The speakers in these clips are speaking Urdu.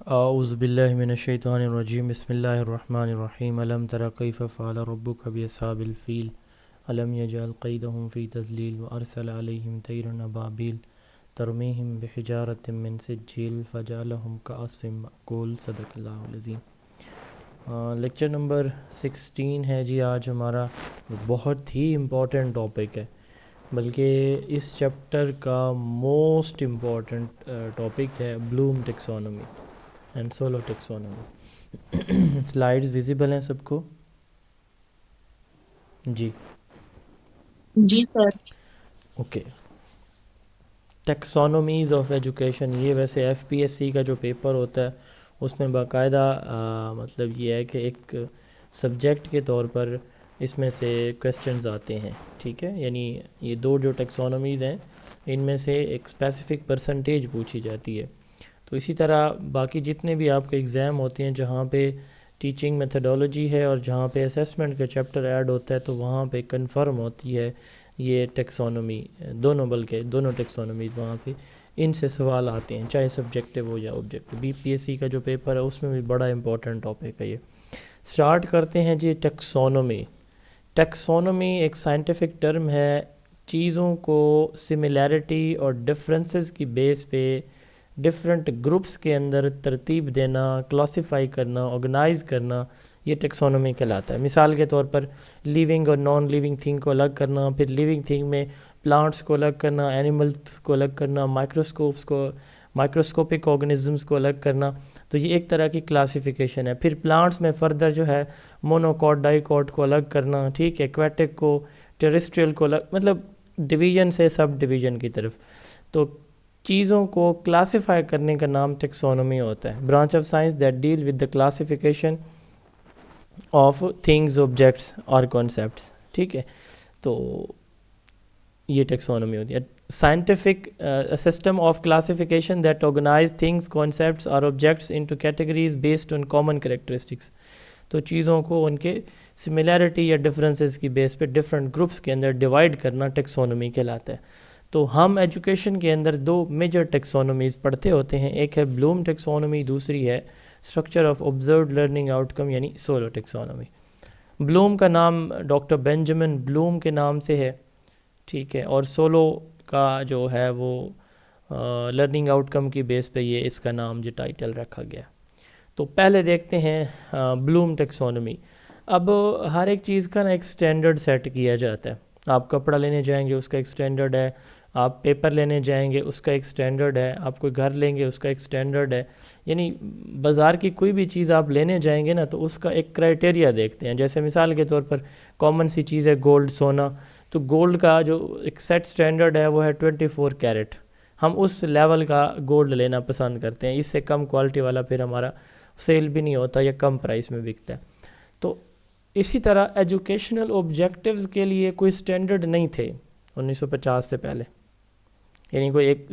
اعوذ باللہ من الشیطان الرجیم بسم اللہ الرحمن الرحیم الم تر کیف فعل ربک باصحاب الفیل الم یجعل قیدہم فی تضلیل وارسل علیہم طیرا ابابیل ترمیہم بحجارۃ من سجیل فجعلہم کعصف مأکول۔ صدق اللہ العظیم۔ لیکچر نمبر 16 ہے جی آج ہمارا، بہت ہی امپورٹنٹ ٹاپک ہے، بلکہ اس چیپٹر کا موسٹ امپورٹنٹ ٹاپک ہے Bloom taxonomy and solo taxonomy. Slides visible ہیں سب کو؟ جی جی sir. Okay. Taxonomies of education, یہ ویسے ایف پی ایس سی کا جو پیپر ہوتا ہے اس میں باقاعدہ مطلب یہ ہے کہ ایک سبجیکٹ کے طور پر اس میں سے کویسچنز آتے ہیں، ٹھیک ہے؟ یعنی یہ دو جو ٹیکسونومیز ہیں ان میں سے ایک اسپیسیفک پرسنٹیج پوچھی جاتی ہے۔ تو اسی طرح باقی جتنے بھی آپ کے ایگزام ہوتے ہیں جہاں پہ ٹیچنگ میتھڈولوجی ہے اور جہاں پہ اسیسمنٹ کا چیپٹر ایڈ ہوتا ہے تو وہاں پہ کنفرم ہوتی ہے یہ ٹیکسونومی، دونوں بلکہ دونوں ٹیکسونومیز وہاں پہ ان سے سوال آتے ہیں، چاہے سبجیکٹیو ہو یا objective. B P S C کا جو پیپر ہے اس میں بھی بڑا امپورٹنٹ ٹاپک ہے یہ۔ سٹارٹ کرتے ہیں جی ٹیکسونومی۔ ٹیکسونومی ایک سائنٹیفک ٹرم ہے، چیزوں کو سملیرٹی اور ڈفرینسز کی بیس پہ ڈفرینٹ گروپس کے اندر ترتیب دینا، کلاسیفائی کرنا، آرگنائز کرنا، یہ ٹیکسونومی کہلاتا ہے۔ مثال کے طور پر لیونگ اور نان لیونگ تھنگ کو الگ کرنا، پھر لیونگ تھنگ میں پلانٹس کو الگ کرنا، اینیملس کو الگ کرنا، مائکروسکوپک آرگنزمس کو الگ کرنا، تو یہ ایک طرح کی کلاسیفیکیشن ہے۔ پھر پلانٹس میں فردر جو ہے مونوکاٹ ڈائیکاٹ کو الگ کرنا، ٹھیک ہے، ایکویٹک کو، ٹیریسٹریل کو الگ، مطلب ڈویژن سے سب ڈویژن کی طرف۔ تو چیزوں کو کلاسیفائی کرنے کا نام ٹیکسونومی ہوتا ہے، branch of science that deal with the classification of things, objects اور کانسیپٹس، ٹھیک ہے؟ تو یہ ٹیکسونومی ہوتی ہے۔ Scientific system of classification that organize things, concepts اور objects into categories based on common characteristics. تو چیزوں کو ان کے سملیرٹی یا ڈفرینسز کی بیس پہ ڈفرینٹ گروپس کے اندر ڈیوائڈ کرنا ٹیکسونومی کہلاتا ہے۔ تو ہم ایجوکیشن کے اندر دو میجر ٹیکسونومیز پڑھتے ہوتے ہیں، ایک ہے بلوم ٹیکسونومی، دوسری ہے structure of observed learning out کم یعنی سولو ٹیکسونومی۔ بلوم کا نام ڈاکٹر بینجامن بلوم کے نام سے ہے، ٹھیک ہے، اور سولو کا جو ہے وہ لرننگ آؤٹ کم کی بیس پہ یہ اس کا نام جو ٹائٹل رکھا گیا۔ تو پہلے دیکھتے ہیں بلوم ٹیکسونومی۔ اب ہر ایک چیز کا نا ایک سٹینڈرڈ سیٹ کیا جاتا ہے۔ آپ کپڑا لینے جائیں گے اس کا ایک سٹینڈرڈ ہے، آپ پیپر لینے جائیں گے اس کا ایک سٹینڈرڈ ہے، آپ کوئی گھر لیں گے اس کا ایک سٹینڈرڈ ہے، یعنی بازار کی کوئی بھی چیز آپ لینے جائیں گے نا تو اس کا ایک کرائٹیریا دیکھتے ہیں۔ جیسے مثال کے طور پر کامن سی چیز ہے گولڈ، سونا، تو گولڈ کا جو ایک سیٹ سٹینڈرڈ ہے وہ ہے 24 کیرٹ، ہم اس لیول کا گولڈ لینا پسند کرتے ہیں، اس سے کم کوالٹی والا پھر ہمارا سیل بھی نہیں ہوتا یا کم پرائس میں بکتا ہے۔ تو اسی طرح ایجوکیشنل آبجیکٹیوز کے لیے کوئی سٹینڈرڈ نہیں تھے 1950 سے پہلے، یعنی کوئی ایک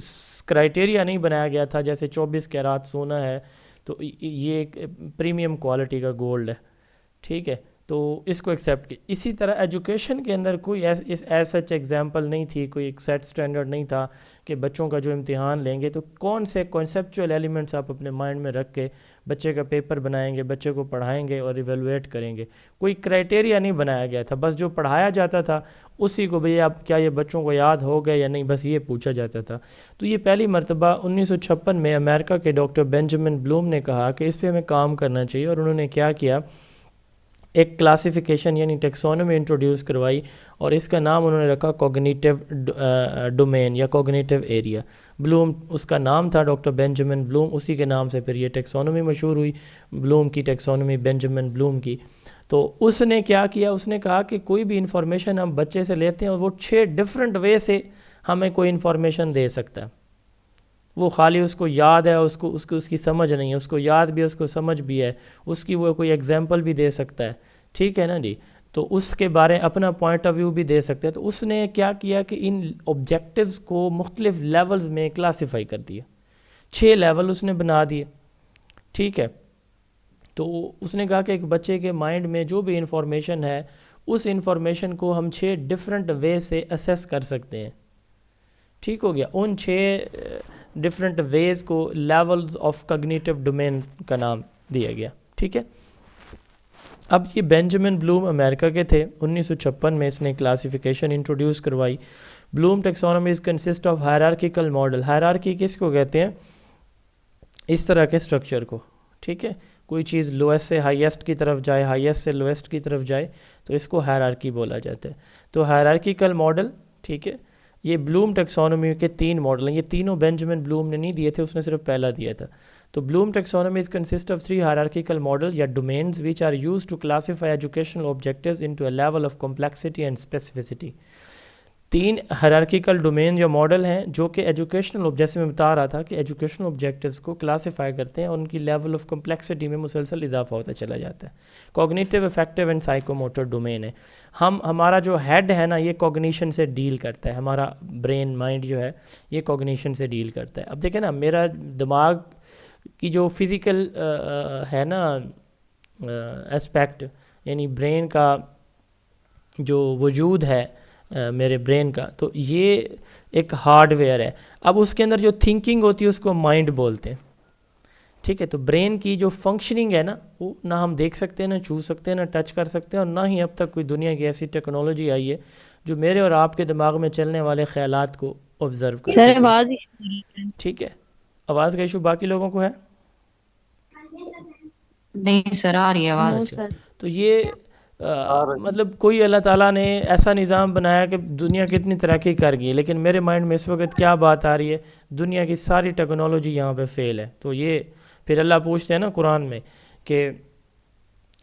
کرائٹیریا نہیں بنایا گیا تھا جیسے 24 کیرات سونا ہے تو یہ ایک پریمیم کوالٹی کا گولڈ ہے، ٹھیک ہے، تو اس کو ایکسیپٹ کی۔ اسی طرح ایجوکیشن کے اندر کوئی ایز سچ ایگزامپل نہیں تھی، کوئی ایک سیٹ سٹینڈرڈ نہیں تھا کہ بچوں کا جو امتحان لیں گے تو کون سے کنسیپچول ایلیمنٹس آپ اپنے مائنڈ میں رکھ کے بچے کا پیپر بنائیں گے، بچے کو پڑھائیں گے اور ایویلویٹ کریں گے۔ کوئی کرائٹیریا نہیں بنایا گیا تھا، بس جو پڑھایا جاتا تھا اسی کو بھئی آپ کیا یہ بچوں کو یاد ہو گیا یا نہیں، بس یہ پوچھا جاتا تھا۔ تو یہ پہلی مرتبہ 1956 میں امریکہ کے ڈاکٹر بینجامن بلوم نے کہا کہ اس پہ ہمیں کام کرنا چاہیے، اور انہوں نے کیا کیا، ایک کلاسیفیکیشن یعنی ٹیکسونومی انٹروڈیوس کروائی، اور اس کا نام انہوں نے رکھا کوگنیٹیو ڈومین یا کوگنیٹیو ایریا۔ بلوم اس کا نام تھا، ڈاکٹر بینجامن بلوم، اسی کے نام سے پھر یہ ٹیکسونومی مشہور ہوئی، بلوم کی ٹیکسونومی، بینجامن بلوم کی۔ تو اس نے کیا کیا، اس نے کہا کہ کوئی بھی انفارمیشن ہم بچے سے لیتے ہیں اور وہ 6 ڈفرینٹ وے سے ہمیں کوئی انفارمیشن دے سکتا ہے۔ وہ خالی اس کو یاد ہے، اس کی سمجھ نہیں ہے، اس کو یاد بھی ہے، اس کو سمجھ بھی ہے، اس کی وہ کوئی ایگزامپل بھی دے سکتا ہے، ٹھیک ہے نا جی، تو اس کے بارے اپنا پوائنٹ آف ویو بھی دے سکتے ہیں۔ تو اس نے کیا کیا کہ ان آبجیکٹیوز کو مختلف لیولز میں کلاسیفائی کر دیا، 6 لیول اس نے بنا دیے، ٹھیک ہے۔ تو اس نے کہا کہ ایک بچے کے مائنڈ میں جو بھی انفارمیشن ہے اس انفارمیشن کو ہم 6 ڈفرینٹ وے سے اسیس کر سکتے ہیں، ٹھیک ہو گیا۔ ان 6 ڈفرینٹ ویز کو لیولز آف کگنیٹو ڈومین کا نام دیا گیا. ٹھیک ہے. اب یہ بینجامن بلوم امریکہ کے تھے. 1956 میں اس نے کلاسیفیکیشن انٹروڈیوس کروائی. Bloom taxonomies consist of hierarchical model. Hierarchy کس کو کہتے ہیں؟ اس طرح کے اسٹرکچر کو. ٹھیک ہے. کوئی چیز لویسٹ سے ہائیسٹ کی طرف جائے, ہائیسٹ سے لویسٹ کی طرف جائے, تو اس کو ہائرارکی بولا جاتا ہے. تو ہائرارکیکل ماڈل, ٹھیک ہے, یہ بلوم ٹیکسونومی کے 3 ماڈل ہیں. یہ تینوں بینجامن بلوم نے نہیں دیے تھے, اس نے صرف پہلا دیا تھا. تو Bloom taxonomies consist of 3 hierarchical model یا domains which are use to classify educational objectives into a level of complexity and specificity. 3 hierarchical domain یا ماڈل ہیں جو کہ ایجوکیشنل, جیسے میں بتا رہا تھا کہ ایجوکیشنل آبجیکٹیوز کو کلاسیفائی کرتے ہیں اور ان کی لیول آف کمپلیکسٹی میں مسلسل اضافہ ہوتا چلا جاتا ہے. Cognitive, effective and psycho motor domain ہے. ہمارا جو ہیڈ ہے نا, یہ کوگنیشن سے ڈیل کرتا ہے. ہمارا برین, مائنڈ جو ہے, یہ کوگنیشن سے ڈیل کرتا ہے. اب دیکھیں نا, میرا دماغ کی جو فزیکل ہے نا اسپیکٹ, یعنی برین کا جو وجود ہے میرے برین کا, تو یہ ایک ہارڈ ویئر ہے. اب اس کے اندر جو تھنکنگ ہوتی ہے اس کو مائنڈ بولتے ہیں. ٹھیک ہے. تو برین کی جو فنکشننگ ہے نا, وہ نہ ہم دیکھ سکتے ہیں, نہ چھو سکتے ہیں, نہ ٹچ کر سکتے ہیں, اور نہ ہی اب تک کوئی دنیا کی ایسی ٹیکنالوجی آئی ہے جو میرے اور آپ کے دماغ میں چلنے والے خیالات کو آبزرو کر سکے. ٹھیک ہے. آواز کا ایشو باقی لوگوں کو ہے؟ نہیں سر, آ رہی ہے آواز. تو یہ مطلب کوئی اللہ تعالیٰ نے ایسا نظام بنایا کہ دنیا کتنی ترقی کر گئی, لیکن میرے مائنڈ میں اس وقت کیا بات آ رہی ہے, دنیا کی ساری ٹیکنالوجی یہاں پہ فیل ہے. تو یہ پھر اللہ پوچھتے ہیں نا قرآن میں کہ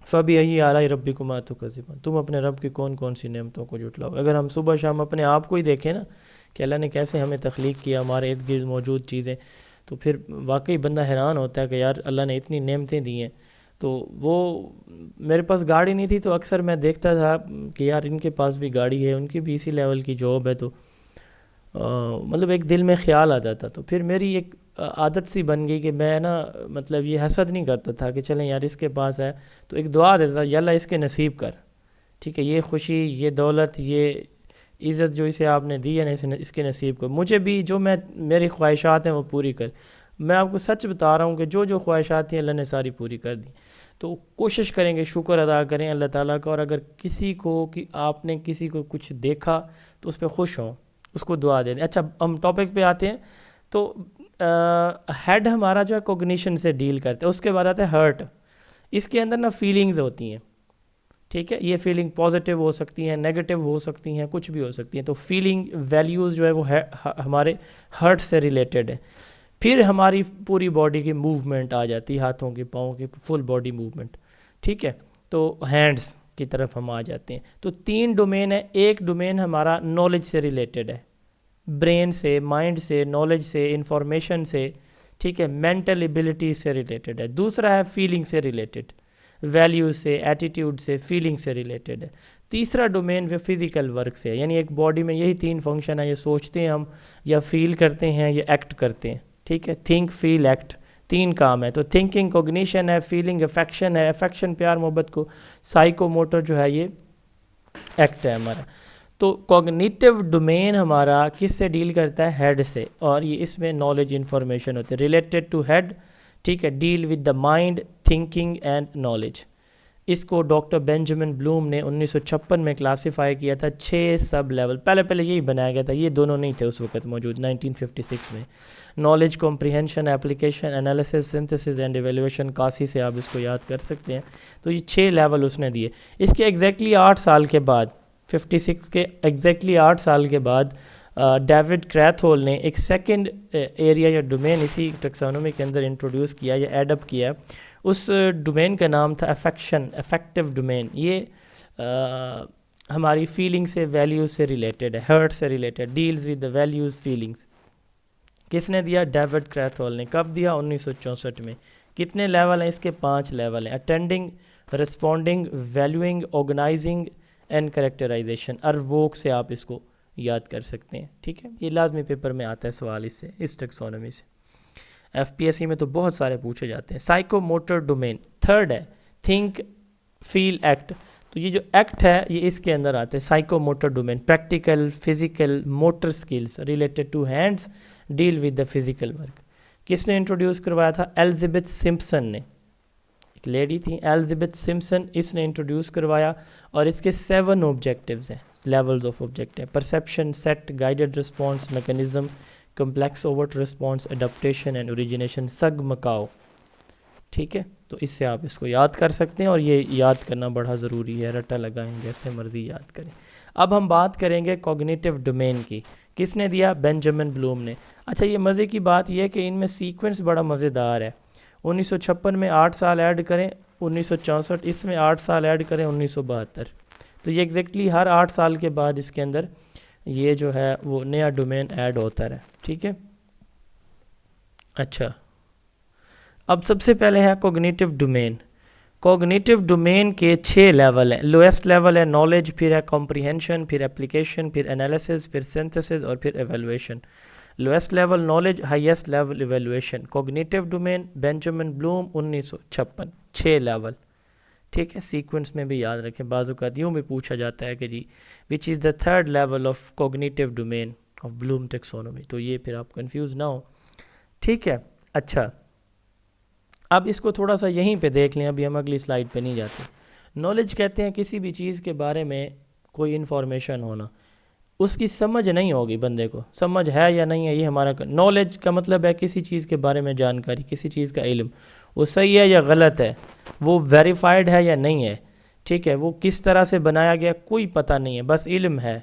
فَبِأَيِّ آلَاءِ رَبِّكُمَا تُكَذِّبَانِ, تم اپنے رب کی کون کون سی نعمتوں کو جھٹلاؤ. اگر ہم صبح شام اپنے آپ کو ہی دیکھیں نا کہ اللہ نے کیسے ہمیں تخلیق کیا, ہمارے ارد گرد موجود چیزیں, تو پھر واقعی بندہ حیران ہوتا ہے کہ یار اللہ نے اتنی نعمتیں دی ہیں. تو وہ میرے پاس گاڑی نہیں تھی, تو اکثر میں دیکھتا تھا کہ یار ان کے پاس بھی گاڑی ہے, ان کی بھی اسی لیول کی جاب ہے, تو مطلب ایک دل میں خیال آ جاتا. تو پھر میری ایک عادت سی بن گئی کہ میں نا مطلب یہ حسد نہیں کرتا تھا کہ چلیں یار اس کے پاس ہے, تو ایک دعا دیتا تھا, یا اللہ اس کے نصیب کر. ٹھیک ہے. یہ خوشی, یہ دولت, یہ عزت جو اسے آپ نے دی ہے نا, اس کے نصیب کر. مجھے بھی جو میری خواہشات ہیں وہ پوری کر. میں آپ کو سچ بتا رہا ہوں کہ جو خواہشات تھیں اللہ نے ساری پوری کر دی. تو کوشش کریں گے, شکر ادا کریں اللہ تعالیٰ کا, اور اگر کسی کو کہ آپ نے کسی کو کچھ دیکھا تو اس پہ خوش ہوں, اس کو دعا دے دیں. اچھا, ہم ٹاپک پہ آتے ہیں. تو ہیڈ ہمارا جو ہے کوگنیشن سے ڈیل کرتے ہیں. اس کے بعد آتا ہے ہرٹ. اس کے اندر نا فیلنگز ہوتی ہیں. ٹھیک ہے. یہ فیلنگ پازیٹیو ہو سکتی ہیں, نیگیٹو ہو سکتی ہیں, کچھ بھی ہو سکتی ہیں. تو فیلنگ ویلیوز جو ہے وہ ہمارے ہرٹ سے ریلیٹڈ ہے. پھر ہماری پوری باڈی کی موومنٹ آ جاتی ہے, ہاتھوں کی, پاؤں کی, فل باڈی موومنٹ. ٹھیک ہے. تو ہینڈز کی طرف ہم آ جاتے ہیں. تو 3 ڈومین ہے. ایک ڈومین ہمارا نالج سے ریلیٹڈ ہے, برین سے, مائنڈ سے, نالج سے, انفارمیشن سے. ٹھیک ہے. مینٹل ایبلٹی سے ریلیٹڈ ہے. دوسرا ہے فیلنگ سے ریلیٹڈ, ویلیوز سے, ایٹیٹیوڈ سے, فیلنگ سے ریلیٹڈ ہے. تیسرا ڈومین وہ فزیکل ورک سے ہے, یعنی ایک باڈی میں یہی 3 فنکشن ہے, یہ سوچتے ہیں ہم, یا فیل کرتے ہیں, یا ایکٹ کرتے ہیں. ٹھیک ہے. تھنک, فیل, ایکٹ, 3 کام ہے. تو تھنکنگ کوگنیشن ہے, فیلنگ افیکشن ہے, افیکشن پیار محبت کو, سائیکو موٹر جو ہے یہ ایکٹ ہے ہمارا. تو کوگنیٹیو ڈومین ہمارا کس سے ڈیل کرتا ہے؟ ہیڈ سے, اور یہ اس میں نالج انفارمیشن ہوتی ہے ریلیٹڈ ٹو ہیڈ. ٹھیک ہے. Deal with the mind, thinking and knowledge. اس کو ڈاکٹر بینجامن بلوم نے 1956 میں کلاسیفائی کیا تھا 6 سب لیول. پہلے یہی بنایا گیا تھا, یہ دونوں نہیں تھے اس وقت موجود 1956 میں. Knowledge, comprehension, application, analysis, synthesis and evaluation. کاسی سے آپ اس کو یاد کر سکتے ہیں. تو یہ 6 لیول اس نے دیے. اس کے ایگزیکٹلی 8 سال کے بعد, 56 کے ایگزیکٹلی 8 سال کے بعد, ڈیوڈ کریتھول نے ایک سیکنڈ ایریا یا ڈومین اسی ٹیکسانومی کے اندر انٹروڈیوس کیا یا ایڈ اپ کیا. اس ڈومین کا نام تھا افیکشن, افیکٹو ڈومین. یہ ہماری فیلنگ سے, ویلیوز سے ریلیٹڈ ہے, ہرٹ سے related, deals with the values, feelings. کس نے دیا؟ ڈیوڈ کریتھول نے. کب دیا؟ 1964 میں. کتنے لیول ہیں اس کے؟ 5 لیول ہیں. Attending, responding, valuing, organizing and characterization. ارووک سے آپ اس کو یاد کر سکتے ہیں. ٹھیک ہے. یہ لازمی پیپر میں آتا ہے سوال اس سے, اس ٹیکسانومی سے. ایف پی ایس سی میں تو بہت سارے پوچھے جاتے ہیں. سائیکو موٹر ڈومین 3rd ہے. تھنک, فیل, ایکٹ. تو یہ جو ایکٹ ہے یہ اس کے اندر آتے ہیں. Psychomotor domain, practical physical motor skills related to hands deal with the physical work. کس نے انٹروڈیوس کروایا تھا؟ ایلزبتھ سمپسن نے, ایک لیڈی تھی ایلزبتھ سمپسن, اس نے انٹروڈیوس کروایا. اور اس کے 7 آبجیکٹیوز ہیں, levels of objective: perception, set, guided response, mechanism, complex overt response, adaptation and origination, سگ مکاؤ. ٹھیک ہے, تو اس سے آپ اس کو یاد کر سکتے ہیں, اور یہ یاد کرنا بڑا ضروری ہے, رٹا لگائیں جیسے مرضی یاد کریں. اب ہم بات کریں گے کوگنیٹیو ڈومین کی. کس نے دیا؟ بینجامن بلوم نے. اچھا, یہ مزے کی بات یہ ہے کہ ان میں سیکوینس بڑا مزیدار ہے. 1956 میں 8 سال ایڈ کریں, 1964 اس میں 8 سال ایڈ کریں, 1972. تو یہ ایگزیکٹلی ہر 8 سال کے بعد اس کے اندر یہ جو ہے وہ نیا ڈومین ایڈ ہوتا رہا. ٹھیک ہے. اچھا, اب سب سے پہلے ہے کوگنیٹیو ڈومین. کوگنیٹیو ڈومین کے 6 لیول ہیں. لویسٹ لیول ہے نالج, پھر ہے کمپریہنشن, پھر اپلیکیشن, پھر انالیسس, پھر سنتھسس اور پھر evaluation. Lowest level knowledge, highest level evaluation. Cognitive domain Benjamin Bloom 1956. 6 level. ٹھیک ہے, سیکوینس میں بھی یاد رکھیں, بعض اوقات یوں بھی پوچھا جاتا ہے کہ جی which is the 3rd level of cognitive domain of Bloom taxonomy, تو یہ پھر آپ کنفیوز نہ ہو. ٹھیک ہے. اچھا, اب اس کو تھوڑا سا یہیں پہ دیکھ لیں, ابھی ہم اگلی سلائیڈ پہ نہیں جاتے. نالج کہتے ہیں کسی بھی چیز کے بارے میں کوئی انفارمیشن ہونا, اس کی سمجھ نہیں ہوگی بندے کو, سمجھ ہے یا نہیں ہے یہ ہمارا. نالج کا مطلب ہے کسی چیز کے بارے میں جانکاری, کسی چیز کا علم, وہ صحیح ہے یا غلط ہے, وہ ویریفائڈ ہے یا نہیں ہے. ٹھیک ہے, وہ کس طرح سے بنایا گیا کوئی پتہ نہیں ہے, بس علم ہے.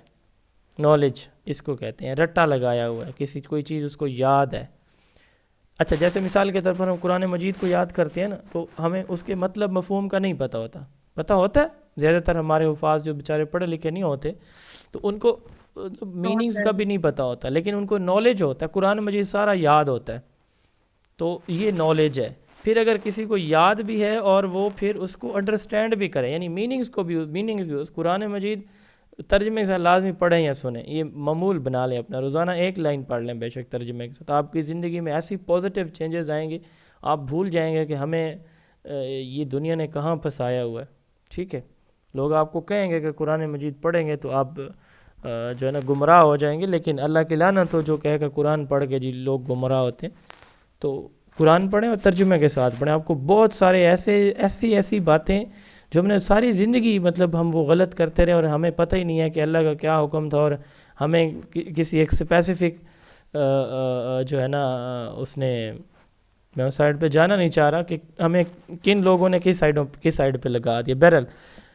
نالج اس کو کہتے ہیں, رٹا لگایا ہوا ہے, کسی کوئی چیز اس کو یاد ہے. اچھا, جیسے مثال کے طور پر ہم قرآن مجید کو یاد کرتے ہیں نا, تو ہمیں اس کے مطلب مفہوم کا نہیں پتہ ہوتا. پتہ ہوتا ہے زیادہ تر ہمارے حفاظ جو بیچارے پڑھے لکھے نہیں ہوتے, تو ان کو میننگز کا بھی نہیں پتہ ہوتا, لیکن ان کو نالج ہوتا ہے, قرآن مجید سارا یاد ہوتا ہے, تو یہ نالج ہے. پھر اگر کسی کو یاد بھی ہے اور وہ پھر اس کو انڈرسٹینڈ بھی کرے, یعنی میننگز بھی اس قرآن مجید ترجمے کے ساتھ لازمی پڑھیں یا سنیں, یہ معمول بنا لیں اپنا, روزانہ 1 لائن پڑھ لیں بے شک ترجمے کے ساتھ. آپ کی زندگی میں ایسی پازیٹیو چینجز آئیں گے, آپ بھول جائیں گے کہ ہمیں یہ دنیا نے کہاں پھنسایا ہوا ہے. ٹھیک ہے, لوگ آپ کو کہیں گے کہ قرآن مجید پڑھیں گے تو آپ جو ہے نا گمراہ ہو جائیں گے, لیکن اللہ کی لعنت ہو جو کہے کہ قرآن پڑھ کے جی لوگ گمراہ ہوتے ہیں. تو قرآن پڑھیں اور ترجمے کے ساتھ پڑھیں, آپ کو بہت سارے ایسی باتیں جو ہم نے ساری زندگی مطلب ہم وہ غلط کرتے رہے اور ہمیں پتہ ہی نہیں ہے کہ اللہ کا کیا حکم تھا, اور ہمیں کسی ایک اسپیسیفک جو ہے نا اس نے, میں اس سائڈ پہ جانا نہیں چاہ رہا کہ ہمیں کن لوگوں نے کس سائڈ پہ لگا دیا. بہرحال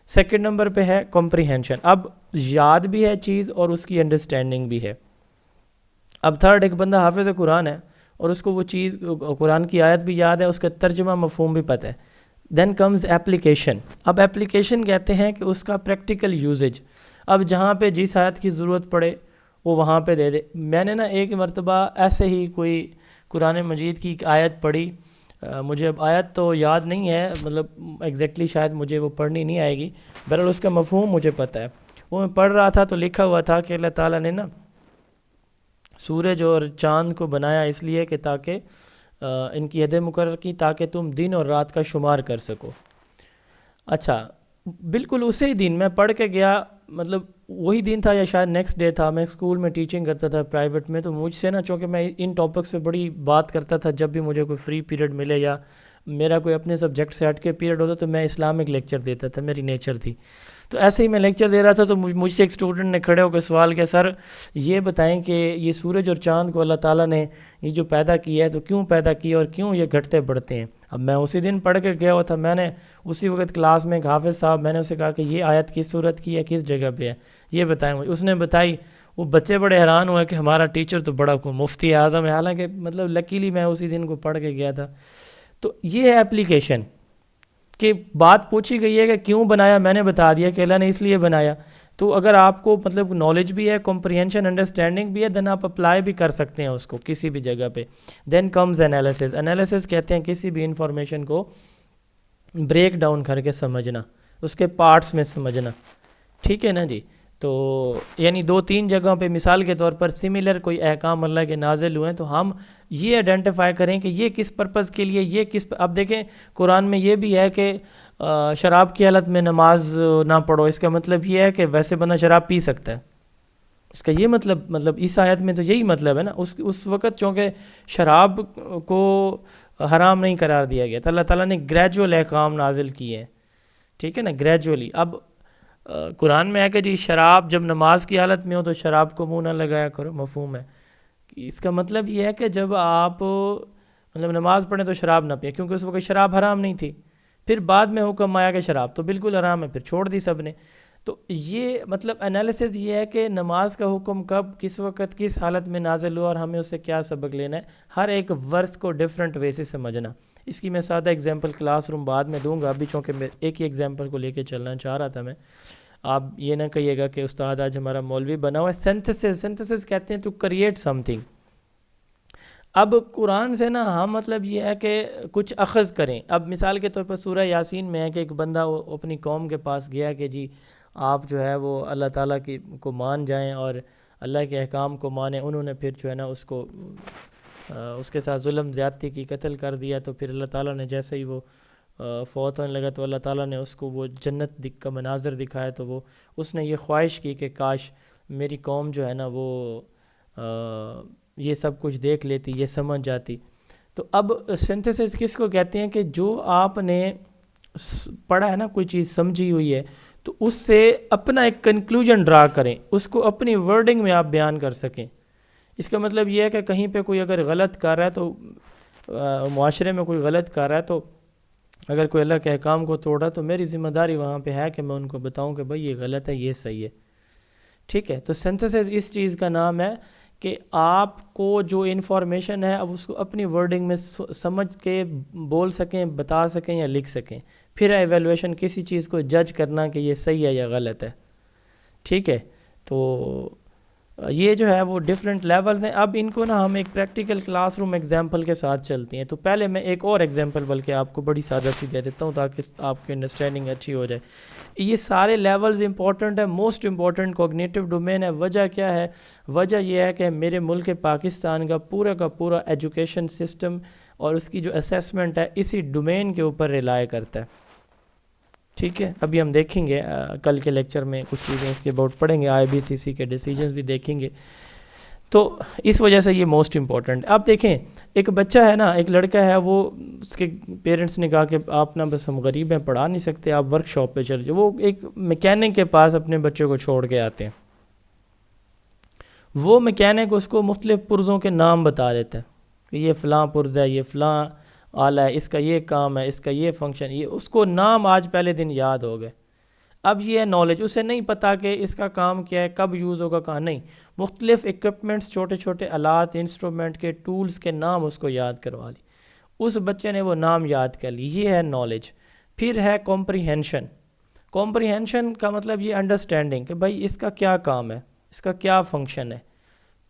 2nd نمبر پہ ہے کمپریہنشن. اب یاد بھی ہے چیز اور اس کی انڈرسٹینڈنگ بھی ہے. اب 3rd, ایک بندہ حافظ قرآن ہے اور اس کو وہ چیز قرآن کی آیت بھی یاد ہے, اس کا ترجمہ مفہوم بھی پتہ ہے. Then comes application. اب ایپلیکیشن کہتے ہیں کہ اس کا پریکٹیکل یوزیج. اب جہاں پہ جس آیت کی ضرورت پڑے وہ وہاں پہ دے دے. میں نے نا ایک مرتبہ ایسے ہی کوئی قرآن مجید کی ایک آیت پڑھی, مجھے اب آیت تو یاد نہیں ہے, مطلب ایگزیکٹلی شاید مجھے وہ پڑھنی نہیں آئے گی, بہرحال اس کا مفہوم مجھے پتہ ہے. وہ میں پڑھ رہا تھا تو لکھا ہوا تھا کہ اللہ تعالیٰ نے نا سورج اور چاند کو بنایا اس لیے کہ تاکہ ان کی حد مقرر کی تاکہ تم دن اور رات کا شمار کر سکو. اچھا, بالکل اسی دن میں پڑھ کے گیا, مطلب وہی دن تھا یا شاید نیکسٹ ڈے تھا, میں اسکول میں ٹیچنگ کرتا تھا پرائیویٹ میں, تو مجھ سے نا چونکہ میں ان ٹاپکس پہ بڑی بات کرتا تھا, جب بھی مجھے کوئی فری پیریڈ ملے یا میرا کوئی اپنے سبجیکٹ سے ہٹ کے پیریڈ ہوتا تو میں اسلامک لیکچر دیتا تھا, میری نیچر تھی. تو ایسے ہی میں لیکچر دے رہا تھا تو مجھ سے ایک اسٹوڈنٹ نے کھڑے ہو کے سوال کیا, سر یہ بتائیں کہ یہ سورج اور چاند کو اللہ تعالیٰ نے یہ جو پیدا کیا ہے تو کیوں پیدا کیا اور کیوں یہ گھٹتے بڑھتے ہیں. اب میں اسی دن پڑھ کے گیا ہوا تھا, میں نے اسی وقت کلاس میں ایک حافظ صاحب, میں نے اسے کہا کہ یہ آیت کس صورت کی ہے, کس جگہ پہ ہے, یہ بتائیں مجھے. اس نے بتائی, وہ بچے بڑے حیران ہوئے کہ ہمارا ٹیچر تو بڑا کو مفتی اعظم ہے, حالانکہ مطلب لکیلی میں اسی دن کو پڑھ کے گیا تھا. تو یہ ہے اپلیکیشن کہ بات پوچھی گئی ہے کہ کیوں بنایا, میں نے بتا دیا کہ اللہ نے اس لیے بنایا. تو اگر آپ کو مطلب نالج بھی ہے, کمپریہنشن انڈرسٹینڈنگ بھی ہے, دین آپ اپلائی بھی کر سکتے ہیں اس کو کسی بھی جگہ پہ. Then comes analysis. انالیسس کہتے ہیں کسی بھی انفارمیشن کو بریک ڈاؤن کر کے سمجھنا, اس کے پارٹس میں سمجھنا. ٹھیک ہے نا جی. تو یعنی 2-3 جگہوں پہ مثال کے طور پر سملر کوئی احکام اللہ کے نازل ہوئے ہیں تو ہم یہ آئیڈینٹیفائی کریں کہ یہ کس پرپز کے لیے, یہ کس. اب دیکھیں قرآن میں یہ بھی ہے کہ شراب کی حالت میں نماز نہ پڑھو، اس کا مطلب یہ ہے کہ ویسے بندہ شراب پی سکتا ہے، اس کا یہ مطلب اس آیت میں تو یہی مطلب ہے نا. اس وقت چونکہ شراب کو حرام نہیں قرار دیا گیا تو اللہ تعالیٰ نے گریجول احکام نازل کیے ہیں، ٹھیک ہے نا، گریجولی. اب قرآن میں ہے کہ جی شراب جب نماز کی حالت میں ہو تو شراب کو منہ نہ لگایا کرو، مفہوم ہے. اس کا مطلب یہ ہے کہ جب آپ نماز پڑھیں تو شراب نہ پئیں، کیونکہ اس وقت شراب حرام نہیں تھی. پھر بعد میں حکم آیا کہ شراب تو بالکل حرام ہے، پھر چھوڑ دی سب نے. تو یہ انالیسز یہ ہے کہ نماز کا حکم کب، کس وقت، کس حالت میں نازل ہوا اور ہمیں اس سے کیا سبق لینا ہے. ہر ایک ورس کو ڈیفرنٹ وے سے سمجھنا. اس کی میں سادہ ایگزامپل کلاس روم بعد میں دوں گا، ابھی چونکہ میں ایک ہی ایگزامپل کو لے کے چلنا چاہ رہا تھا میں. آپ یہ نہ کہیے گا کہ استاد آج ہمارا مولوی بنا ہوا ہے. سینتھسس کہتے ہیں ٹو کریٹ سم تھنگ. اب قرآن سے نا ہم یہ ہے کہ کچھ اخذ کریں. اب مثال کے طور پر سورہ یاسین میں ہے کہ ایک بندہ وہ اپنی قوم کے پاس گیا کہ جی آپ وہ اللہ تعالیٰ کو مان جائیں اور اللہ کے احکام کو مانیں. انہوں نے پھر اس کو اس کے ساتھ ظلم زیادتی کی، قتل کر دیا. تو پھر اللہ تعالیٰ نے جیسے ہی وہ فوت ہونے لگا تو اللہ تعالیٰ نے اس کو وہ جنت کا مناظر دکھایا. تو اس نے یہ خواہش کی کہ کاش میری قوم وہ یہ سب کچھ دیکھ لیتی، یہ سمجھ جاتی. تو اب سینتھسس کس کو کہتے ہیں کہ جو آپ نے پڑھا ہے نا، کوئی چیز سمجھی ہوئی ہے تو اس سے اپنا ایک کنکلوژن ڈرا کریں، اس کو اپنی ورڈنگ میں آپ بیان کر سکیں. اس کا مطلب یہ ہے کہ کہیں پہ کوئی اگر غلط کر رہا ہے تو معاشرے میں کوئی غلط کر رہا ہے تو اگر کوئی اللہ کے احکام کو توڑ رہا ہے تو میری ذمہ داری وہاں پہ ہے کہ میں ان کو بتاؤں کہ بھائی یہ غلط ہے، یہ صحیح ہے. ٹھیک ہے. تو سینتھسس اس چیز کا نام ہے کہ آپ کو جو انفارمیشن ہے اب اس کو اپنی ورڈنگ میں سمجھ کے بول سکیں، بتا سکیں یا لکھ سکیں. پھر ایویلویشن کسی چیز کو جج کرنا کہ یہ صحیح ہے یا غلط ہے. ٹھیک ہے. تو یہ وہ ڈفرینٹ لیولز ہیں. اب ان کو نا ہم ایک پریکٹیکل کلاس روم ایگزامپل کے ساتھ چلتے ہیں. تو پہلے میں ایک اور ایگزامپل بلکہ آپ کو بڑی سادہ سی دے دیتا ہوں تاکہ آپ کی انڈرسٹینڈنگ اچھی ہو جائے. یہ سارے لیولز امپورٹنٹ ہیں. موسٹ امپورٹنٹ کوگنیٹو ڈومین ہے. وجہ کیا ہے؟ وجہ یہ ہے کہ میرے ملک پاکستان کا پورا ایجوکیشن سسٹم اور اس کی جو اسیسمنٹ ہے اسی ڈومین کے اوپر ریلائے کرتا ہے. ٹھیک ہے. ابھی ہم دیکھیں گے کل کے لیکچر میں کچھ چیزیں اس کے اباؤٹ پڑھیں گے، IBCC کے ڈیسیجنز بھی دیکھیں گے. تو اس وجہ سے یہ موسٹ امپورٹنٹ. آپ دیکھیں ایک بچہ ہے نا، ایک لڑکا ہے، وہ اس کے پیرنٹس نے کہا کہ آپ نا بس ہم غریب ہیں، پڑھا نہیں سکتے، آپ ورک شاپ پہ چل جائیں. وہ ایک میکینک کے پاس اپنے بچے کو چھوڑ کے آتے ہیں. وہ میکینک اس کو مختلف پرزوں کے نام بتا دیتا ہے کہ یہ فلاں پرز ہے، یہ فلاں آلہ ہے، اس کا یہ کام ہے، اس کا یہ فنکشن. یہ اس کو نام آج پہلے دن یاد ہو گئے. اب یہ ہے نالج. اسے نہیں پتا کہ اس کا کام کیا ہے، کب یوز ہوگا، کہاں نہیں. مختلف ایکوپمنٹس، چھوٹے چھوٹے آلات، انسٹرومنٹ کے ٹولز کے نام اس کو یاد کروا لی. اس بچے نے وہ نام یاد کر لی. یہ ہے نالج. پھر ہے کمپریہنشن. کمپریہنشن کا مطلب یہ انڈرسٹینڈنگ کہ بھائی اس کا کیا کام ہے، اس کا کیا فنکشن ہے.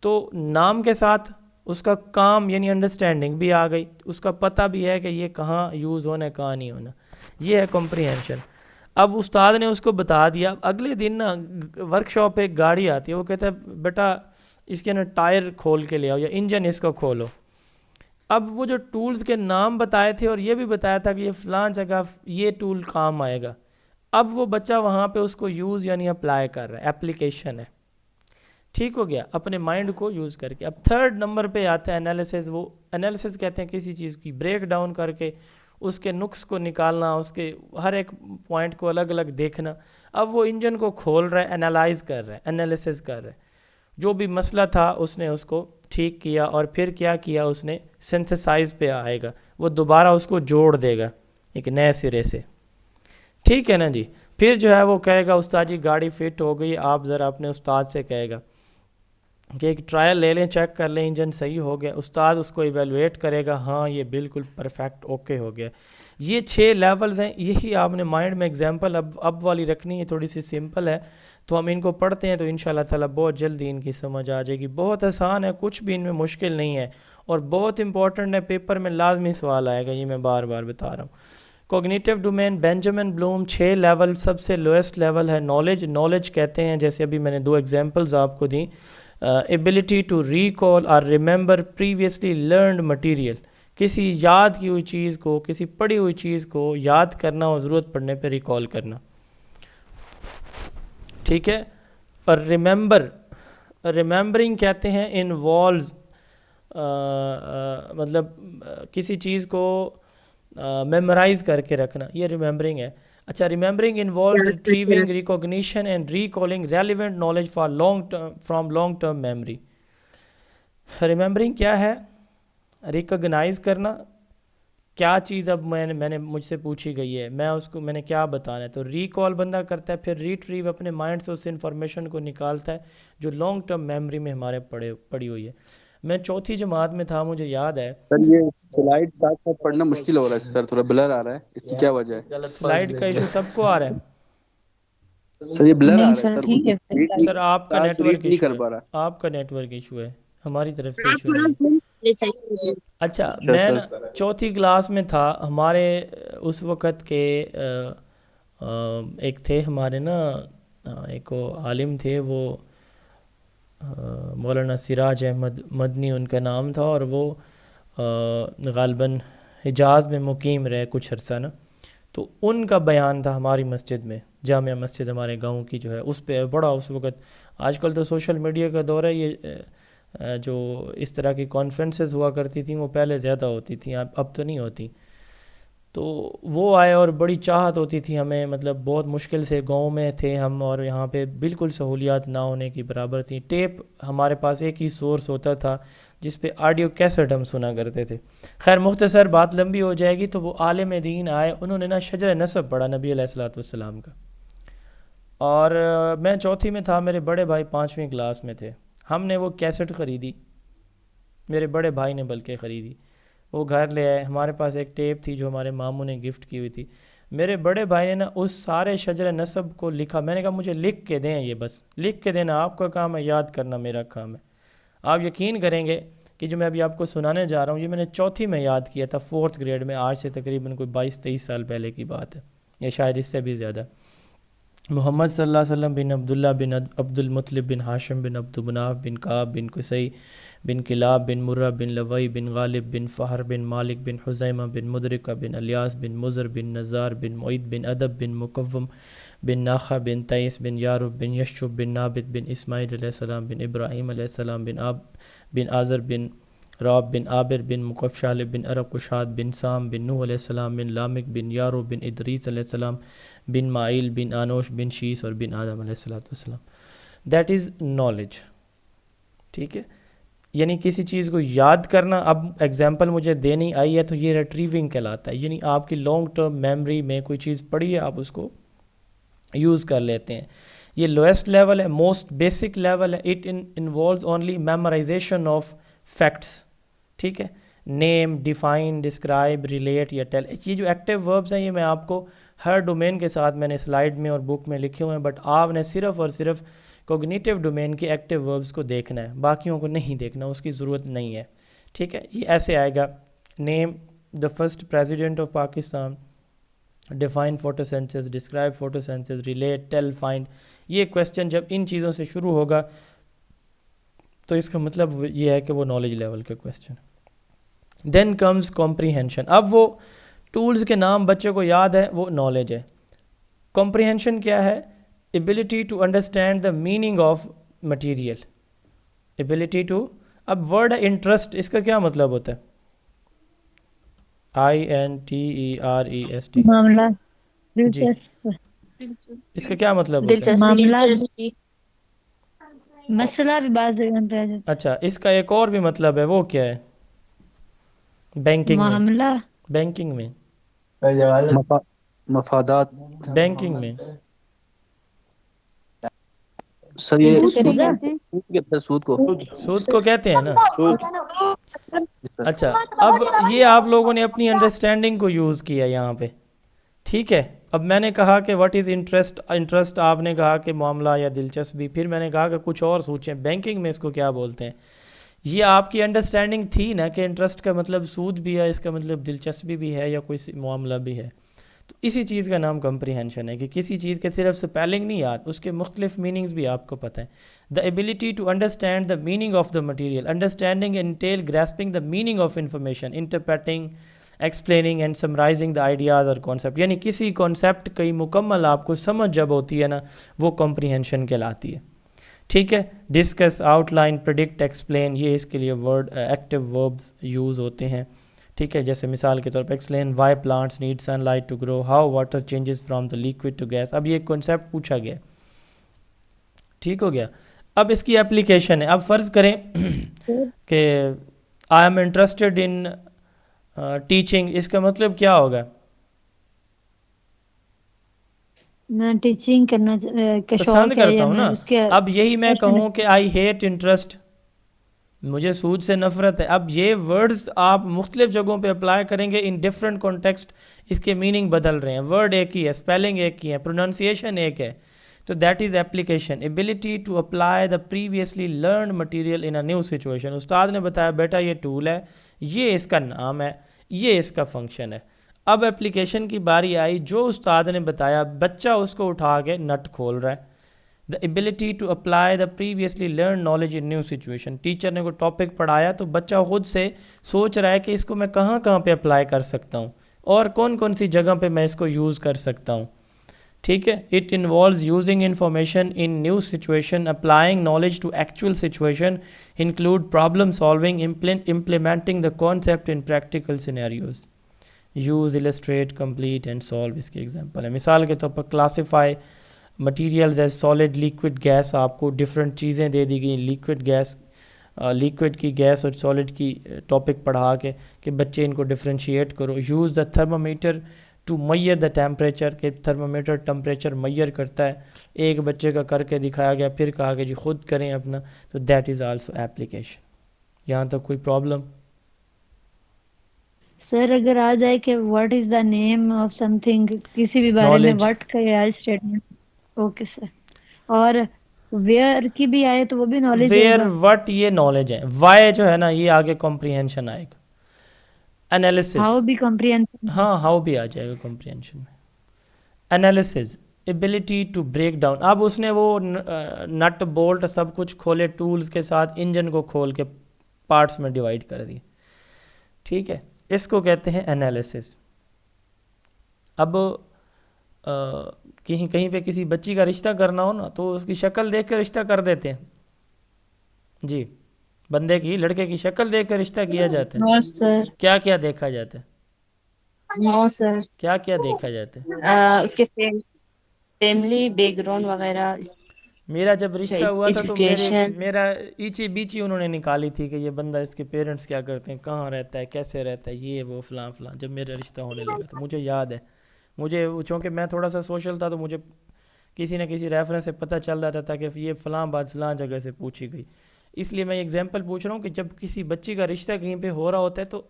تو نام کے ساتھ اس کا کام یعنی انڈرسٹینڈنگ بھی آ گئی. اس کا پتہ بھی ہے کہ یہ کہاں یوز ہونا ہے، کہاں نہیں ہونا. یہ ہے کمپریہنشن. اب استاد نے اس کو بتا دیا. اگلے دن نا ورک شاپ پہ ایک گاڑی آتی ہے، وہ کہتا ہے بیٹا اس کے نا ٹائر کھول کے لے آؤ یا انجن اس کو کھولو. اب وہ جو ٹولز کے نام بتائے تھے اور یہ بھی بتایا تھا کہ یہ فلاں جگہ یہ ٹول کام آئے گا. اب وہ بچہ وہاں پہ اس کو یوز یعنی اپلائی کر رہا ہے، اپلیکیشن ہے. ٹھیک ہو گیا، اپنے مائنڈ کو یوز کر کے. اب تھرڈ نمبر پہ آتا ہے انالیسز. وہ انالیسز کہتے ہیں کسی چیز کی بریک ڈاؤن کر کے اس کے نقص کو نکالنا، اس کے ہر ایک پوائنٹ کو الگ الگ دیکھنا. اب وہ انجن کو کھول رہا ہے، انالائز کر رہا ہے، انالیسز کر رہا ہے. جو بھی مسئلہ تھا اس نے اس کو ٹھیک کیا اور پھر کیا کیا اس نے سنتھسائز پہ آئے گا. وہ دوبارہ اس کو جوڑ دے گا ایک نئے سرے سے. ٹھیک ہے نا جی. پھر وہ کہے گا استاد جی گاڑی فٹ ہو گئی. آپ ذرا اپنے استاد سے کہے گا کہ ایک ٹرائل لے لیں، چیک کر لیں انجن صحیح ہو گیا. استاد اس کو ایویلویٹ کرے گا، ہاں یہ بالکل پرفیکٹ اوکے ہو گیا. یہ 6 لیولز ہیں. یہی آپ نے مائنڈ میں ایگزامپل اب والی رکھنی ہے، تھوڑی سی سمپل ہے. تو ہم ان کو پڑھتے ہیں تو انشاءاللہ تعالیٰ بہت جلدی ان کی سمجھ آ جائے گی. بہت آسان ہے، کچھ بھی ان میں مشکل نہیں ہے اور بہت امپورٹنٹ ہے. پیپر میں لازمی سوال آئے گا، یہ میں بار بار بتا رہا ہوں. کوگنیٹیو ڈومین بینجامن بلوم 6 لیول. سب سے لوئسٹ لیول ہے نالج. نالج کہتے ہیں جیسے ابھی میں نے 2 ایگزامپلز آپ کو دیں. ability to recall or remember previously learned material. کسی یاد کی ہوئی چیز کو، کسی پڑھی ہوئی چیز کو یاد کرنا اور ضرورت پڑنے پہ ریکال کرنا. ٹھیک ہے. اور ریممبرنگ کہتے ہیں انوالوز مطلب کسی چیز کو میمورائز کر کے رکھنا، یہ ریممبرنگ ہے. اچھا، remembering involves retrieving recognition and recalling relevant knowledge for from long term memory. Remembering کیا ہے؟ ریکگنائز کرنا کیا چیز اب میں نے مجھ سے پوچھی گئی ہے، میں نے کیا بتانا ہے، تو ریکال بندہ کرتا ہے، پھر ریٹریو اپنے مائنڈ سے اس انفارمیشن کو نکالتا ہے جو لانگ ٹرم میموری میں ہمارے پڑی ہوئی ہے. میں چوتھی جماعت میں تھا، مجھے یاد ہے. سر یہ سلائیڈ ساتھ ساتھ پڑھنا مشکل ہو رہا ہے سر، تھوڑا بلر آ رہا ہے، اس کی کیا وجہ ہے؟ سلائیڈ کا ایشو سب کو آ رہا ہے سر یہ بلر آ نہیں رہا ہے سر سر، ٹھیک ہے. سر. آپ کا نیٹ ورک ریڈ نہیں ایشو کر ہے، پا رہا. آپ کا نیٹ ورک ایشو ہے، ہماری طرف سے ایشو نہیں ہے. اچھا، میں نا چوتھی کلاس میں تھا، ہمارے اس وقت کے ایک تھے ہمارے نا، ایک عالم تھے، وہ مولانا سراج احمد مدنی ان کا نام تھا، اور وہ غالباً حجاز میں مقیم رہے کچھ عرصہ نا. تو ان کا بیان تھا ہماری مسجد میں، جامع مسجد ہمارے گاؤں کی جو ہے، اس پہ بڑا اس وقت، آج کل تو سوشل میڈیا کا دور ہے، یہ جو اس طرح کی کانفرنسز ہوا کرتی تھیں وہ پہلے زیادہ ہوتی تھیں، اب تو نہیں ہوتی. تو وہ آئے اور بڑی چاہت ہوتی تھی ہمیں، مطلب بہت مشکل سے گاؤں میں تھے ہم، اور یہاں پہ بالکل سہولیات نہ ہونے کی برابر تھیں. ٹیپ ہمارے پاس ایک ہی سورس ہوتا تھا جس پہ آڈیو کیسٹ ہم سنا کرتے تھے. خیر مختصر بات لمبی ہو جائے گی، تو وہ عالم دین آئے، انہوں نے نا شجر نسب پڑھا نبی علیہ الصلوۃ والسلام کا. اور میں چوتھی میں تھا، میرے بڑے بھائی 5ویں کلاس میں تھے. ہم نے وہ کیسٹ خریدی، میرے بڑے بھائی نے بلکہ خریدی، وہ گھر لے آئے. ہمارے پاس ایک ٹیپ تھی جو ہمارے ماموں نے گفٹ کی ہوئی تھی. میرے بڑے بھائی نے نا اس سارے شجر نسب کو لکھا. میں نے کہا مجھے لکھ کے دیں، یہ بس لکھ کے دینا، آپ کا کام ہے، یاد کرنا میرا کام ہے. آپ یقین کریں گے کہ جو میں ابھی آپ کو سنانے جا رہا ہوں، یہ میں نے چوتھی میں یاد کیا تھا، 4th گریڈ میں. آج سے تقریباً کوئی 22-23 سال پہلے کی بات ہے، یا شاید اس سے بھی زیادہ. محمد صلی اللہ علیہ وسلم بن عبداللہ بن عبد المطلب بن ہاشم بن عبد مناف بن کعب بن قصی بن کلاب بن مرہ بن لوی بن غالب بن فہر بن مالک بن حزیمہ بن مدرکہ بن الیاس بن مزر بن نزار بن معید بن ادب بن مقوم بن ناخہ بن تیس بن یارب بن یشب بن نابت بن اسماعیل علیہ السلام بن ابراہیم علیہ السلام بن آذر بن راب بن عابر بن مقفشال بن عرب کشاد بن سام بن نوح علیہ السلام بن لامک بن یارو بن ادریس علیہ السلام بن مائل بن آنوش بن شیس اور بن آدم علیہ السلام. That is knowledge. ٹھیک ہے، یعنی کسی چیز کو یاد کرنا. اب ایگزامپل مجھے دینی آئی ہے تو یہ ریٹریونگ کہلاتا ہے، یعنی آپ کی لانگ ٹرم میموری میں کوئی چیز پڑی ہے، آپ اس کو یوز کر لیتے ہیں. یہ لویسٹ لیول ہے، موسٹ بیسک لیول ہے. It involves only memorization of facts. ٹھیک ہے، نیم، ڈیفائن، ڈسکرائب، ریلیٹ یا ٹیل، یہ جو ایکٹیو وربز ہیں یہ میں آپ کو ہر ڈومین کے ساتھ میں نے سلائیڈ میں اور بک میں لکھے ہوئے ہیں، بٹ آپ نے صرف اور صرف کوگنیٹیو ڈومین کے ایکٹیو وربز کو دیکھنا ہے، باقیوں کو نہیں دیکھنا، اس کی ضرورت نہیں ہے. ٹھیک ہے، یہ ایسے آئے گا: name the first president of Pakistan, define photosynthesis, describe photosynthesis, relate, tell, find. یہ کویسچن جب ان چیزوں سے شروع ہوگا تو اس کا مطلب یہ ہے کہ وہ نالج لیول کا کویسچن. Then comes comprehension. اب وہ ٹولز کے نام بچے کو یاد ہے، وہ نالج ہے. کمپریہنشن کیا ہے؟ Ability to understand the meaning of material. Ability to, اب ورڈ انٹرسٹ، اس کا کیا مطلب ہوتا ہے؟ INTEREST. معاملہ جی، اس کا کیا مطلب ہوتا ہے؟ معاملہ مسئلہ بھی بعض جگہ پہ آ جاتا اچھا، اس کا ایک اور بھی مطلب ہے، وہ کیا ہے؟ ہے بینکنگ میں، معاملہ. بینکنگ میں، مفادات. بینکنگ میں. سر یہ قرضہ. سود کہتے ہیں، سود کو. سود کو کہتے ہیں نا. سود. اچھا، اب یہ آپ لوگوں نے اپنی انڈرسٹینڈنگ کو یوز کیا یہاں پہ. ٹھیک ہے، اب میں نے کہا کہ واٹ از انٹرسٹ. انٹرسٹ آپ نے کہا کہ معاملہ یا دلچسپی، پھر میں نے کہا کہ کچھ اور سوچیں بینکنگ میں اس کو کیا بولتے ہیں. یہ آپ کی انڈرسٹینڈنگ تھی نا کہ انٹرسٹ کا مطلب سود بھی ہے، اس کا مطلب دلچسپی بھی ہے یا کوئی معاملہ بھی ہے. تو اسی چیز کا نام کمپریہنشن ہے کہ کسی چیز کے صرف سپیلنگ نہیں یاد، اس کے مختلف میننگز بھی آپ کو پتہ ہیں. The ability to understand the meaning of the material. Understanding until grasping the meaning of information, interpreting, explaining and summarising the ideas اور کانسیپٹ. یعنی کسی کانسیپٹ کی مکمل آپ کو سمجھ جب ہوتی ہے نا، وہ کمپریہنشن کہلاتی ہے. ٹھیک ہے. Discuss, out line, predict, explain, یہ اس کے لیے ورڈ ایکٹیو وربز یوز ہوتے ہیں. ٹھیک ہے. جیسے مثال کے طور پہ explain why plants need sunlight to grow, how water changes from the liquid to gas. اب یہ کنسیپٹ پوچھا گیا. ٹھیک ہو گیا. اب اس کی اپلیکیشن ہے. اب فرض کریں کہ I am interested in teaching. اس کا مطلب کیا ہوگا؟ میں ٹیچنگ کرنا کا پسند شوق ہے کرتا یا ہوں میں نا. اس کے اب یہی میں کہوں کہ آئی ہیٹ انٹرسٹ، مجھے سود سے نفرت ہے. اب یہ ورڈز آپ مختلف جگہوں پہ اپلائی کریں گے ان ڈفرینٹ کانٹیکسٹ. اس کے میننگ بدل رہے ہیں، ورڈ ایک ہی ہے، اسپیلنگ ایک ہی ہے، پروننسیشن ایک ہے. تو that is application. Ability to apply the previously learned material in a new situation. استاد نے بتایا بیٹا یہ ٹول ہے، یہ اس کا نام ہے، یہ اس کا فنکشن ہے. اب اپلیکیشن کی باری آئی. جو استاد نے بتایا بچہ اس کو اٹھا کے نٹ کھول رہا ہے. The ability to apply the previously learn knowledge in new situation. Teacher نے کوئی ٹاپک پڑھایا تو بچہ خود سے سوچ رہا ہے کہ اس کو میں کہاں کہاں پہ اپلائی کر سکتا ہوں اور کون کون سی جگہ پہ میں اس کو یوز کر سکتا ہوں. ٹھیک ہے. It involves using information in new situation, applying knowledge to actual situation, include problem solving, implementing the concept in practical scenarios. Use, illustrate, complete and solve اس کی ایگزامپل ہے. مثال کے طور پر classify materials as solid, liquid, gas. آپ کو ڈفرینٹ چیزیں دے دی گئی، لیکوڈ، گیس، لیکوڈ کی، گیس اور سالڈ کی ٹاپک پڑھا کے کہ بچے ان کو ڈفرینشیٹ کرو. Use the thermometer to measure the temperature, کہ تھرمامیٹر ٹمپریچر میئر کرتا ہے. ایک بچے کا کر کے دکھایا گیا، پھر کہا کہ جی خود کریں اپنا. تو دیٹ از آلسو ایپلیکیشن. یہاں تک کوئی پرابلم؟ سر اگر آ جائے کہ what is the name of some thing, کسی بھی بارے میں نالج. واٹ کا یا اسٹیٹمنٹ. Okay sir. اور ویئر کی بھی آئے تو وہ بھی نالج ویئر، ہوگا. وٹ، یہ نالج ہے. وائی جو ہے نا یہ آگے کمپریہنشن آئے گا. انالیسس، ہاؤ بھی کمپریہنشن. ہاں ہاؤ بھی آ جائے گا کمپریہنشن میں. Analysis, ability to break down. اب اس نے وہ نٹ بولٹ سب کچھ کھولے ٹولز کے ساتھ، انجن کو کھول کے پارٹس میں ڈیوائڈ کر دی. ٹھیک ہے. اس کو کہتے ہیں انالیسز. اب کہیں پہ کسی بچی کا رشتہ کرنا ہو نا تو اس کی شکل دیکھ کے رشتہ کر دیتے ہیں. جی، بندے کی، لڑکے کی شکل دیکھ کے رشتہ کیا جاتا ہے. نو سر. کیا کیا دیکھا جاتا ہے؟ نو سر. کیا کیا دیکھا جاتا ہے؟ اس کے فیملی بیک گراؤنڈ وغیرہ. میرا جب رشتہ ہوا تھا تو ایجوکیشن. میرا ایچی بیچی انہوں نے نکالی تھی کہ یہ بندہ، اس کے پیرنٹس کیا کرتے ہیں، کہاں رہتا ہے، کیسے رہتا ہے، یہ وہ فلاں فلاں. جب میرا رشتہ ہونے لگا تو مجھے یاد ہے، مجھے چونکہ میں تھوڑا سا سوشل تھا تو مجھے کسی نہ کسی ریفرنس سے پتہ چل رہا تھا کہ یہ فلاں بات فلاں جگہ سے پوچھی گئی. اس لیے میں ایگزامپل پوچھ رہا ہوں کہ جب کسی بچی کا رشتہ کہیں پہ ہو رہا ہوتا ہے تو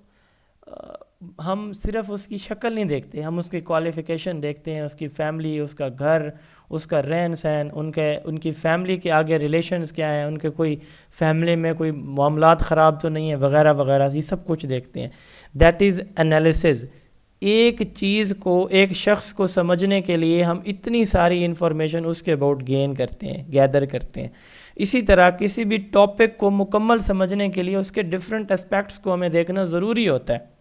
ہم صرف اس کی شکل نہیں دیکھتے، ہم اس کی کوالیفیکیشن دیکھتے ہیں، اس کی فیملی، اس کا گھر، اس کا رہن سہن، ان کی فیملی کے آگے ریلیشنز کیا ہیں، ان کے کوئی فیملی میں کوئی معاملات خراب تو نہیں ہیں، وغیرہ وغیرہ. یہ سب کچھ دیکھتے ہیں. That is analysis. ایک چیز کو، ایک شخص کو سمجھنے کے لیے ہم اتنی ساری انفارمیشن اس کے اباؤٹ گین کرتے ہیں، گیدر کرتے ہیں. اسی طرح کسی بھی ٹاپک کو مکمل سمجھنے کے لیے اس کے ڈفرینٹ اسپیکٹس کو ہمیں دیکھنا ضروری ہوتا ہے.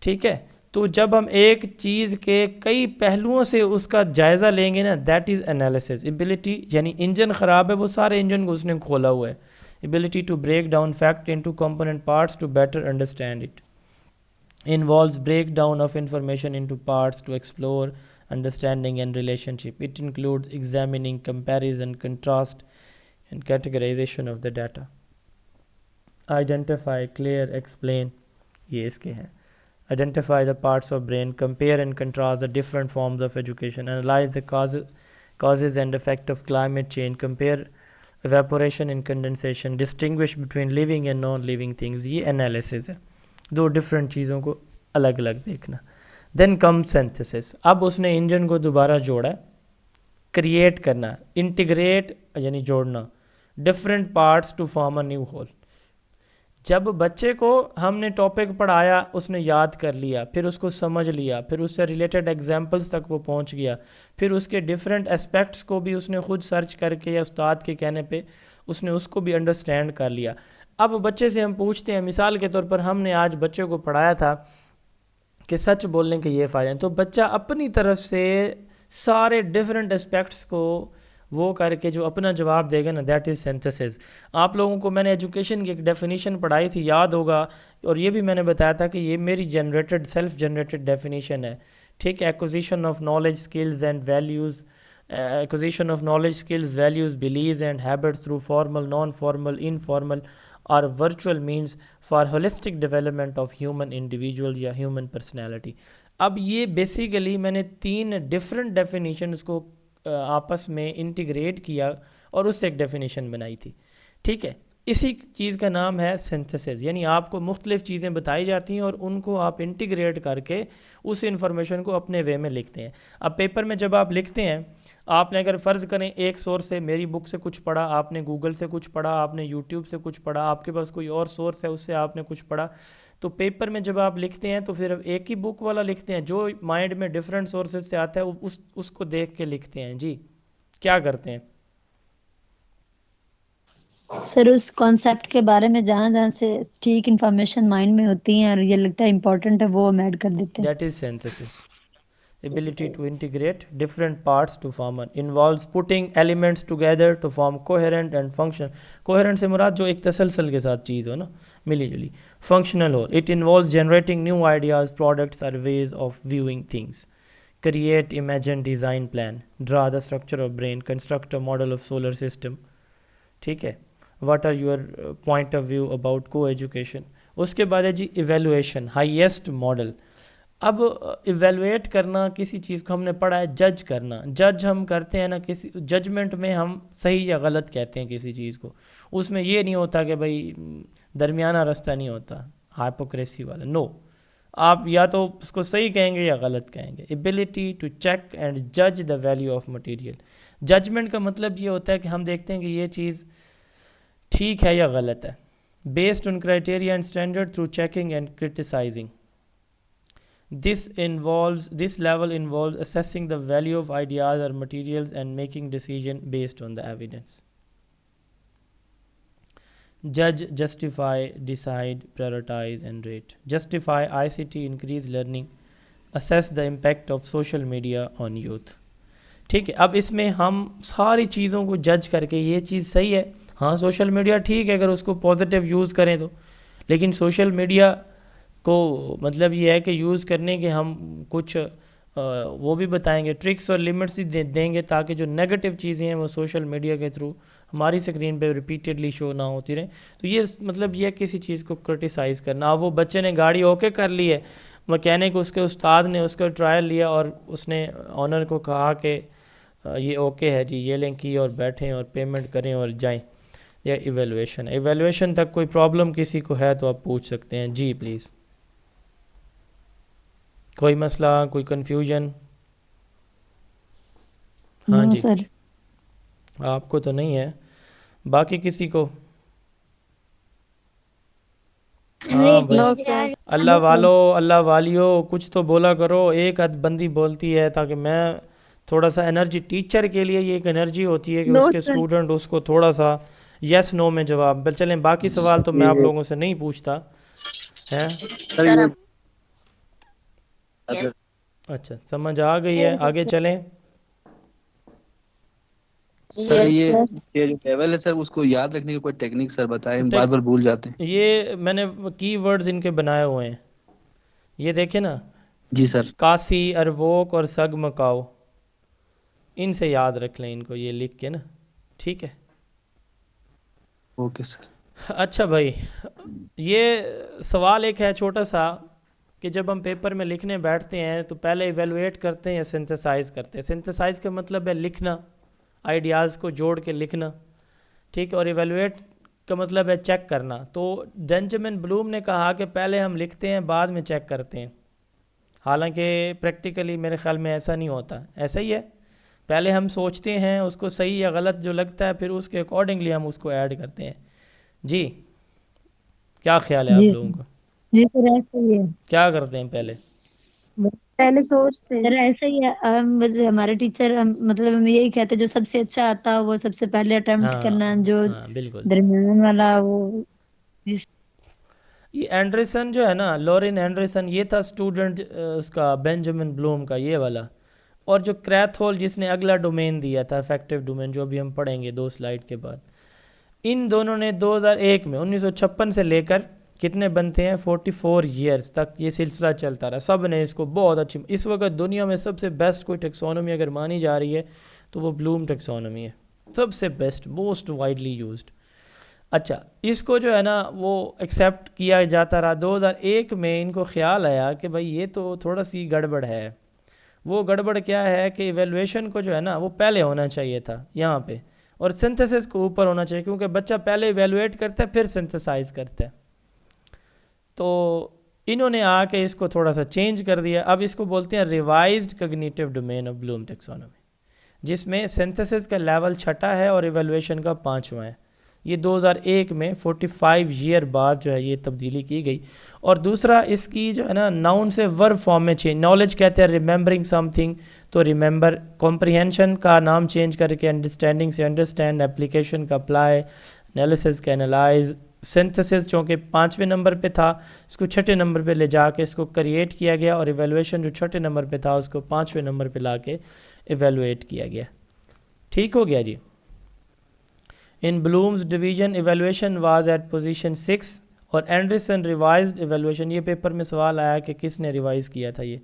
ٹھیک ہے. تو جب ہم ایک چیز کے کئی پہلوؤں سے اس کا جائزہ لیں گے نا، دیٹ از انالیسز. ایبلٹی، یعنی انجن خراب ہے، وہ سارے انجن کو اس نے کھولا ہوا ہے. Ability to break down fact into component parts to better understand it. involves breakdown of information into parts to explore understanding and relationship. It includes examining, comparison, contrast, and categorization of the data. Identify, clear, explain. یہ اس کے ہیں. Identify the parts of brain, compare and contrast the different forms of education, analyze the causes and effect of climate change, compare evaporation and condensation, distinguish between living and non-living things. یہ analysis ہے. دو ڈفرینٹ چیزوں کو الگ الگ دیکھنا. دین کم سینتھسس. اب اس نے انجن کو دوبارہ جوڑا، کریٹ کرنا، انٹیگریٹ یعنی جوڑنا، different parts to form a new whole. جب بچے کو ہم نے ٹاپک پڑھایا، اس نے یاد کر لیا، پھر اس کو سمجھ لیا، پھر اس سے ریلیٹڈ ایگزامپلس تک وہ پہنچ گیا، پھر اس کے ڈیفرنٹ اسپیکٹس کو بھی اس نے خود سرچ کر کے یا استاد کے کہنے پہ اس نے اس کو بھی انڈرسٹینڈ کر لیا. اب بچے سے ہم پوچھتے ہیں، مثال کے طور پر ہم نے آج بچے کو پڑھایا تھا کہ سچ بولنے کے یہ فائدے ہیں، تو بچہ اپنی طرف سے سارے ڈیفرنٹ اسپیکٹس کو وہ کر کے جو اپنا جواب دے گا نا، دیٹ از سینتھسز. آپ لوگوں کو میں نے ایجوکیشن کی ایک ڈیفینیشن پڑھائی تھی، یاد ہوگا، اور یہ بھی میں نے بتایا تھا کہ یہ میری جنریٹڈ سیلف جنریٹڈ ڈیفینیشن ہے. ٹھیک ہے، acquisition of knowledge skills and values, acquisition of knowledge, skills, values, beliefs and habits through formal, non-formal, informal or virtual means for holistic development of human individual یا human personality. اب یہ بیسیکلی میں نے 3 ڈفرینٹ ڈیفینیشنز کو آپس میں انٹیگریٹ کیا اور اس سے ایک ڈیفینیشن بنائی تھی. ٹھیک ہے، اسی چیز کا نام ہے سنتھسز، یعنی آپ کو مختلف چیزیں بتائی جاتی ہیں اور ان کو آپ انٹیگریٹ کر کے اس انفارمیشن کو اپنے وے میں لکھتے ہیں. اب پیپر میں جب آپ لکھتے ہیں، آپ نے اگر فرض کریں ایک سورس سے، میری بک سے کچھ پڑھا، آپ نے گوگل سے کچھ پڑھا، آپ نے یوٹیوب سے کچھ پڑھا، آپ کے پاس کوئی اور سورس ہے اس سے آپ نے کچھ پڑھا، تو پیپر میں جب آپ لکھتے ہیں تو پھر ایک ہی بک والا لکھتے ہیں، جو مائنڈ میں ڈفرینٹ سورسز سے آتا ہے اس کو دیکھ کے لکھتے ہیں. جی کیا کرتے ہیں سر اس کانسیپٹ کے بارے میں جہاں سے ٹھیک انفارمیشن مائنڈ میں ہوتی ہیں اور یہ لگتا ہے امپورٹنٹ ہے، وہ ہم ایڈ کر دیتے ہیں. That is synthesis. Ability to integrate different parts to form an involves putting elements together to form coherent and function. Coherent سے مراد جو ایک تسلسل کے ساتھ چیز ہو نا، ملی جلی. Functional who. It involves generating new ideas, products or ways of viewing things. Create, imagine, design, plan. Draw the structure of brain. Construct a model of solar system. ٹھیک ہے. What are your point of view about co-education. اس کے بعد ہے جی ایویلویشن، ہائیسٹ ماڈل. اب ایویلویٹ کرنا کسی چیز کو، ہم نے پڑھا ہے جج کرنا. جج ہم کرتے ہیں نا، کسی ججمنٹ میں ہم صحیح یا غلط کہتے ہیں کسی چیز کو. اس میں یہ نہیں ہوتا کہ بھائی درمیانہ رستہ نہیں ہوتا ہائپوکریسی والا. نو، آپ یا تو اس کو صحیح کہیں گے یا غلط کہیں گے. ایبلٹی ٹو چیک اینڈ جج the value of material. Judgement کا مطلب یہ ہوتا ہے کہ ہم دیکھتے ہیں کہ یہ چیز ٹھیک ہے یا غلط ہے. Based on criteria and standard through checking and criticising. This level involves assessing the value of ideas or materials and making decision based on the evidence. Judge, justify, decide, prioritize and rate. Justify, ICT, increase learning. Assess the impact of social media on youth. ٹھیک ہے، اب اس میں ہم ساری چیزوں کو جج کر کے یہ چیز صحیح ہے، ہاں سوشل میڈیا ٹھیک ہے اگر اس کو پازیٹیو یوز کریں تو، لیکن سوشل میڈیا کو مطلب یہ ہے کہ یوز کرنے کے ہم کچھ وہ بھی بتائیں گے، ٹرکس اور لمٹس ہی دیں گے تاکہ جو نیگیٹو چیزیں ہیں وہ سوشل میڈیا کے تھرو ہماری اسکرین پہ ریپیٹڈلی شو نہ ہوتی رہیں. تو یہ مطلب یہ ہے کسی چیز کو کرٹیسائز کرنا. وہ بچے نے گاڑی اوکے کر لی ہے، مکینک اس کے استاد نے اس کا ٹرائل لیا اور اس نے آنر کو کہا کہ یہ اوکے ہے جی، یہ لیں کی اور بیٹھیں اور پیمنٹ کریں اور جائیں. یا ایویلویشن تک کوئی پرابلم کسی کو ہے تو آپ پوچھ سکتے ہیں. جی پلیز، کوئی مسئلہ، کوئی کنفیوژن؟ ہاں جی سر آپ کو تو نہیں ہے، باقی کسی کو؟ ہاں بھائی، اللہ والیو کچھ تو بولا کرو. ایک حد بندی بولتی ہے تاکہ میں تھوڑا سا انرجی، ٹیچر کے لیے یہ ایک انرجی ہوتی ہے کہ اس کے اسٹوڈنٹ اس کو تھوڑا سا یس نو میں جواب. چلیں باقی سوال تو میں آپ لوگوں سے نہیں پوچھتا ہے. اچھا سمجھ آ گئی ہے، آگے چلیں. سر یہ جو لیول ہے سر، اس کو یاد رکھنے کی کوئی ٹیکنیک سر بتائیں، بار بار بھول جاتے ہیں. یہ میں نے کی ورڈز ان کے بنائے ہوئے ہیں، یہ دیکھیں نا. جی سر. کاسی، ارووک اور سگ مکاؤ، ان سے یاد رکھ لیں ان کو، یہ لکھ کے نا. ٹھیک ہے، اوکے سر. اچھا بھائی، یہ سوال ایک ہے چھوٹا سا کہ جب ہم پیپر میں لکھنے بیٹھتے ہیں تو پہلے ایویلویٹ کرتے ہیں یا سنتھسائز کرتے ہیں. سنتھسائز کا مطلب ہے لکھنا، آئیڈیاز کو جوڑ کے لکھنا. ٹھیک ہے، اور ایویلویٹ کا مطلب ہے چیک کرنا. تو بینجامن بلوم نے کہا کہ پہلے ہم لکھتے ہیں بعد میں چیک کرتے ہیں، حالانکہ پریکٹیکلی میرے خیال میں ایسا نہیں ہوتا. ایسا ہی ہے، پہلے ہم سوچتے ہیں اس کو صحیح یا غلط جو لگتا ہے، پھر اس کے اکارڈنگلی ہم اس کو ایڈ کرتے ہیں. جی کیا خیال ہے آپ جی لوگوں کا؟ جی سر ایسا ہی ہے، کیا کرتے ہیں پہلے؟ پہلے سوچتے سر ایسا ہی ہے، ہمارے ٹیچر مطلب ہم یہی کہتے جو سب سے اچھا آتا وہ سب سے پہلے اٹیمپٹ ہاں کرنا، جو ہاں بالکل. درمیان والا وہ جس یہ اینڈرسن جو ہے نا، لورین اینڈرسن، یہ تھا اسٹوڈنٹ اس کا بینجامن بلوم کا، یہ والا. اور جو کریتھول جس نے اگلا ڈومین دیا تھا، افیکٹو ڈومین، جو ابھی ہم پڑھیں گے 2 سلائیڈ کے بعد، ان دونوں نے 2001 میں 1956 سے لے کر کتنے بنتے ہیں 44 ایئرس تک یہ سلسلہ چلتا رہا. سب نے اس کو بہت اچھی، اس وقت دنیا میں سب سے بیسٹ کوئی ٹیکسونومی اگر مانی جا رہی ہے تو وہ بلوم ٹیکسونومی ہے، سب سے بیسٹ، موسٹ وائڈلی یوزڈ. اچھا، اس کو جو ہے نا وہ ایکسیپٹ کیا جاتا رہا. 2001 میں ان کو خیال آیا کہ بھائی یہ تو تھوڑا سی گڑبڑ ہے. وہ گڑبڑ کیا ہے کہ ایویلویشن کو جو ہے نا وہ پہلے ہونا چاہیے تھا یہاں پہ، اور سنتھسس کو اوپر ہونا چاہیے، کیونکہ بچہ پہلے ایویلویٹ کرتا ہے پھر سنتھسائز کرتا ہے. تو انہوں نے آ کے اس کو تھوڑا سا چینج کر دیا. اب اس کو بولتے ہیں revised cognitive domain of Bloom taxonomy, جس میں سنتھسس کا لیول 6 ہے اور ایویلویشن کا 5واں ہے. یہ 2001 میں 45 ایئر بعد جو ہے یہ تبدیلی کی گئی. اور دوسرا اس کی جو ہے نا ناؤن سے ورب فارم میں چینج. نالج کہتے ہیں ریممبرنگ سم تھنگ، تو ریممبر. کمپریہنشن کا نام چینج کر کے انڈرسٹینڈنگ سے انڈرسٹینڈ، اپلیکیشن کا اپلائی، انالیسس کا انالائز. سنتھسس چونکہ 5ویں نمبر پہ تھا، اس کو 6 نمبر پہ لے جا کے اس کو کریٹ کیا گیا، اور ایویلویشن جو 6 نمبر پہ تھا اس کو 5ویں نمبر پہ لا کے ایویلویٹ کیا گیا. ٹھیک ہو گیا جی. In Bloom's division, evaluation was at position 6 اور اینڈرسن ریوائزڈ ایویلویشن. یہ پیپر میں سوال آیا کہ کس نے ریوائز کیا تھا، یہ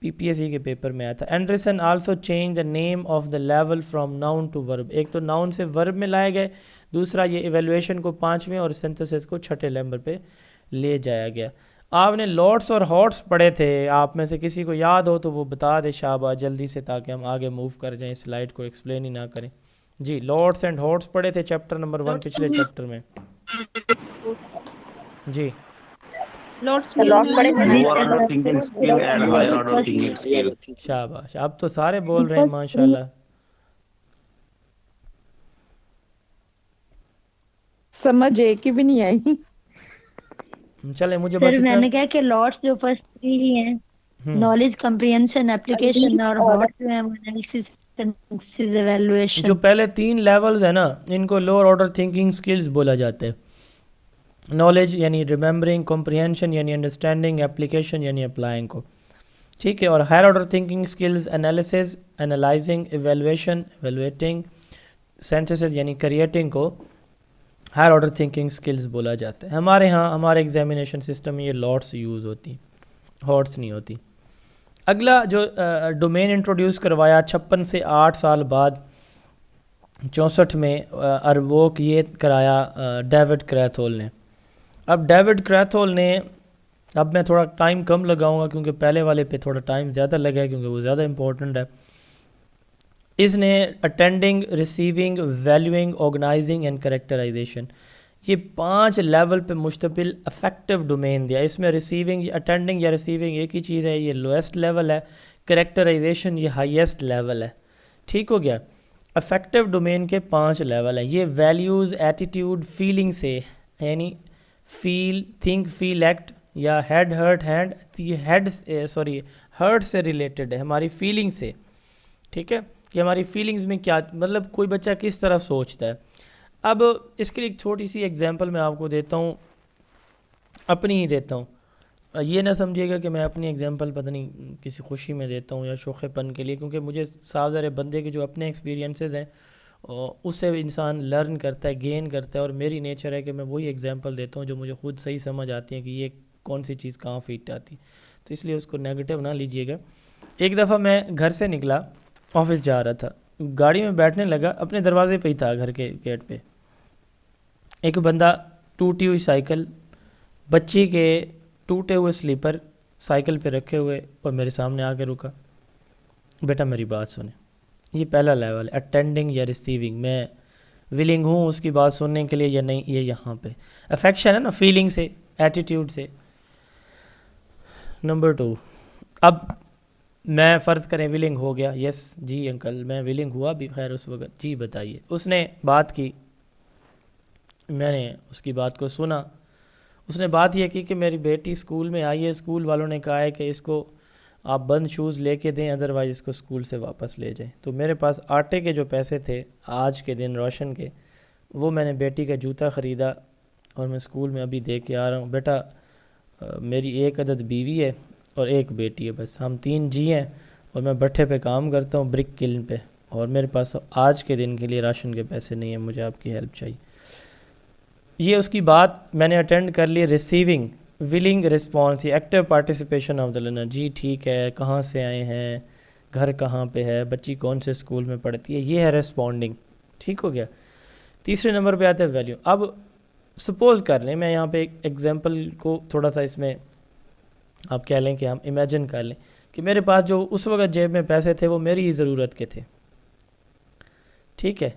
پی پی ایس سی کے پیپر میں آیا تھا. Anderson also change the name of the level from noun to verb. ایک تو ناؤن سے ورب میں لائے گئے، دوسرا یہ ایویلویشن کو 5ویں اور سنتھسس کو 6 نمبر پہ لے جایا گیا. آپ نے لوٹس اور ہاٹس پڑھے تھے، آپ میں سے کسی کو یاد ہو تو وہ بتا دے شابہ جلدی سے، تاکہ ہم آگے موو کر جائیں، سلائڈ کو ایکسپلین ہی نہ کریں. جی لارڈس اینڈ ہارٹس پڑھے تھے چیپٹر نمبر 1 پچھلے چیپٹر میں. جی لوٹس لاس پڑے تھے. ہمیں lower order thinking skill and higher order thinking skill. شاباش، اب تو سارے بول رہے ہیں ماشاءاللہ. سمجھ ایک کی بھی نہیں آئی. چلے مجھے سر بس میں اتنا. نے کہا کہ لارڈس جو فرسٹ 3 ہی ہیں، نالج، کمپریہنشن، اپلیکیشن، اور ہارٹ جو ہے وہ انالیسس، سنتھسس، ایویلویشن. جو پہلے 3 لیولز ہیں نا ان کو لوور آرڈر تھنکنگ سکلز بولا جاتا ہے. نالج یعنی ریممبرنگ، کمپریہنشن یعنی انڈرسٹینڈنگ، اپلیکیشن یعنی اپلائنگ کو. ٹھیک ہے. اور higher order thinking skills analysis, analysing, evaluation, evaluating, synthesis یعنی کریٹنگ کو ہائر آرڈر تھنکنگ سکلز بولا جاتا ہے. ہمارے ہاں ہمارے ایگزامینیشن سسٹم میں یہ لاٹس یوز ہوتی، ہارٹس نہیں ہوتی. اگلا جو ڈومین انٹروڈیوس کروایا 56 سے 8 سال بعد 64 میں ارووک یہ کرایا ڈیوڈ کریتھول نے. اب ڈیوڈ کریتھول نے، اب میں تھوڑا ٹائم کم لگاؤں گا کیونکہ پہلے والے پہ تھوڑا ٹائم زیادہ لگا ہے کیونکہ وہ زیادہ امپورٹنٹ ہے. اس نے attending, receiving, valuing, organizing and characterization, یہ 5 لیول پہ مشتمل افیکٹو ڈومین دیا. اس میں ریسیونگ، اٹینڈنگ یا ریسیونگ ایک ہی چیز ہے، یہ لویسٹ لیول ہے. کریکٹرائزیشن یہ ہائیسٹ لیول ہے. ٹھیک ہو گیا. افیکٹو ڈومین کے 5 لیول ہیں. یہ ویلیوز، ایٹیٹیوڈ، فیلنگ سے، یعنی فیل، تھنک، فیل، ایکٹ، یا ہیڈ، ہرٹ، ہینڈ، ہرٹ سے ریلیٹڈ ہے، ہماری فیلنگ سے. ٹھیک ہے، کہ ہماری فیلنگز میں کیا، مطلب کوئی بچہ کس طرح سوچتا ہے. اب اس کے لیے ایک چھوٹی سی ایگزامپل میں آپ کو دیتا ہوں، اپنی ہی دیتا ہوں. یہ نہ سمجھیے گا کہ میں اپنی ایگزامپل پتہ نہیں کسی خوشی میں دیتا ہوں یا شوخے پن کے لیے، کیونکہ مجھے صاف ظاہر بندے کے جو اپنے ایکسپیرینسز ہیں اس سے انسان لرن کرتا ہے، گین کرتا ہے. اور میری نیچر ہے کہ میں وہی ایگزامپل دیتا ہوں جو مجھے خود صحیح سمجھ آتی ہیں کہ یہ کون سی چیز کہاں فٹ آتی. تو اس لیے اس کو نیگیٹو نہ لیجیے گا. ایک دفعہ میں گھر سے نکلا، آفس جا رہا تھا، گاڑی میں بیٹھنے لگا، اپنے دروازے پہ ہی تھا، گھر کے گیٹ پہ. ایک بندہ، ٹوٹی ہوئی سائیکل، بچی کے ٹوٹے ہوئے سلیپر سائیکل پہ رکھے ہوئے، اور میرے سامنے آ کے رکا. بیٹا میری بات سنیں. یہ پہلا لیول ہے، اٹینڈنگ یا ریسیونگ. میں ولنگ ہوں اس کی بات سننے کے لیے یا نہیں، یہ یہاں پہ افیکشن ہے نا، فیلنگ سے، ایٹیٹیوڈ سے. نمبر 2، اب میں فرض کریں ولنگ ہو گیا، یس جی انکل میں ولنگ ہوا بھی، خیر اس وقت جی بتائیے. اس نے بات کی، میں نے اس کی بات کو سنا، اس نے بات یہ کی کہ میری بیٹی اسکول میں آئی ہے، اسکول والوں نے کہا ہے کہ اس کو آپ بند شوز لے کے دیں، ادروائز اس کو اسکول سے واپس لے جائیں. تو میرے پاس آٹے کے جو پیسے تھے آج کے دن روشن کے، وہ میں نے بیٹی کا جوتا خریدا اور میں اسکول میں ابھی دے کے آ رہا ہوں. بیٹا میری ایک عدد بیوی ہے اور ایک بیٹی ہے، بس ہم 3 جی ہیں، اور میں بٹھے پہ کام کرتا ہوں برک کلن پہ، اور میرے پاس آج کے دن کے لیے راشن کے پیسے نہیں ہیں، مجھے آپ کی ہیلپ چاہیے. یہ اس کی بات میں نے اٹینڈ کر لی. ریسیونگ ولنگ رسپانس، یہ active participation of the learner. جی ٹھیک ہے، کہاں سے آئے ہیں، گھر کہاں پہ ہے، بچی کون سے اسکول میں پڑھتی ہے، یہ ہے ریسپونڈنگ. ٹھیک ہو گیا. تیسرے نمبر پہ آتا ہے ویلیو. اب سپوز کر لیں، میں یہاں پہ ایک ایگزامپل کو تھوڑا سا اس میں آپ کہہ لیں کہ ہم امیجن کر لیں کہ میرے پاس جو اس وقت جیب میں پیسے تھے وہ میری ہی ضرورت کے تھے. ٹھیک ہے.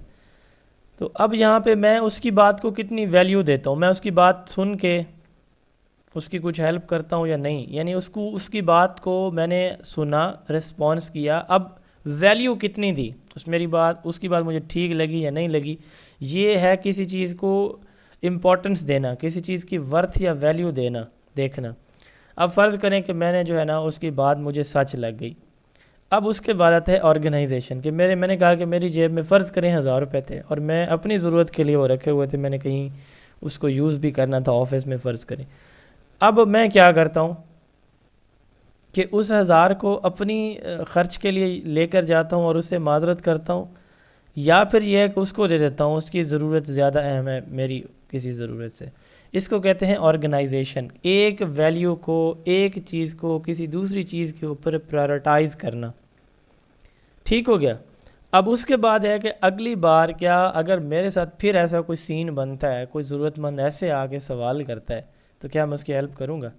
تو اب یہاں پہ میں اس کی بات کو کتنی ویلیو دیتا ہوں، میں اس کی بات سن کے اس کی کچھ ہیلپ کرتا ہوں یا نہیں. یعنی اس کی بات کو میں نے سنا، رسپانس کیا، اب ویلیو کتنی دی، اس کی بات مجھے ٹھیک لگی یا نہیں لگی. یہ ہے کسی چیز کو امپورٹنس دینا، کسی چیز کی ورتھ یا ویلیو دینا، دیکھنا. اب فرض کریں کہ میں نے جو ہے نا اس کی بات مجھے سچ لگ گئی. اب اس کے بعد آتا ہے آرگنائزیشن کہ میں نے کہا کہ میری جیب میں فرض کریں 1000 روپے تھے اور میں اپنی ضرورت کے لیے وہ رکھے ہوئے تھے، میں نے کہیں اس کو یوز بھی کرنا تھا آفس میں فرض کریں. اب میں کیا کرتا ہوں کہ اس 1000 کو اپنی خرچ کے لیے لے کر جاتا ہوں اور اس سے معذرت کرتا ہوں، یا پھر یہ ہے کہ اس کو دے دیتا ہوں، اس کی ضرورت زیادہ اہم ہے میری کسی ضرورت سے. اس کو کہتے ہیں آرگنائزیشن. ایک ویلیو کو، ایک چیز کو کسی دوسری چیز کے اوپر پرائورٹائز کرنا. ٹھیک ہو گیا. اب اس کے بعد ہے کہ اگلی بار کیا اگر میرے ساتھ پھر ایسا کوئی سین بنتا ہے، کوئی ضرورت مند ایسے آ کے سوال کرتا ہے، تو کیا میں اس کی ہیلپ کروں گا؟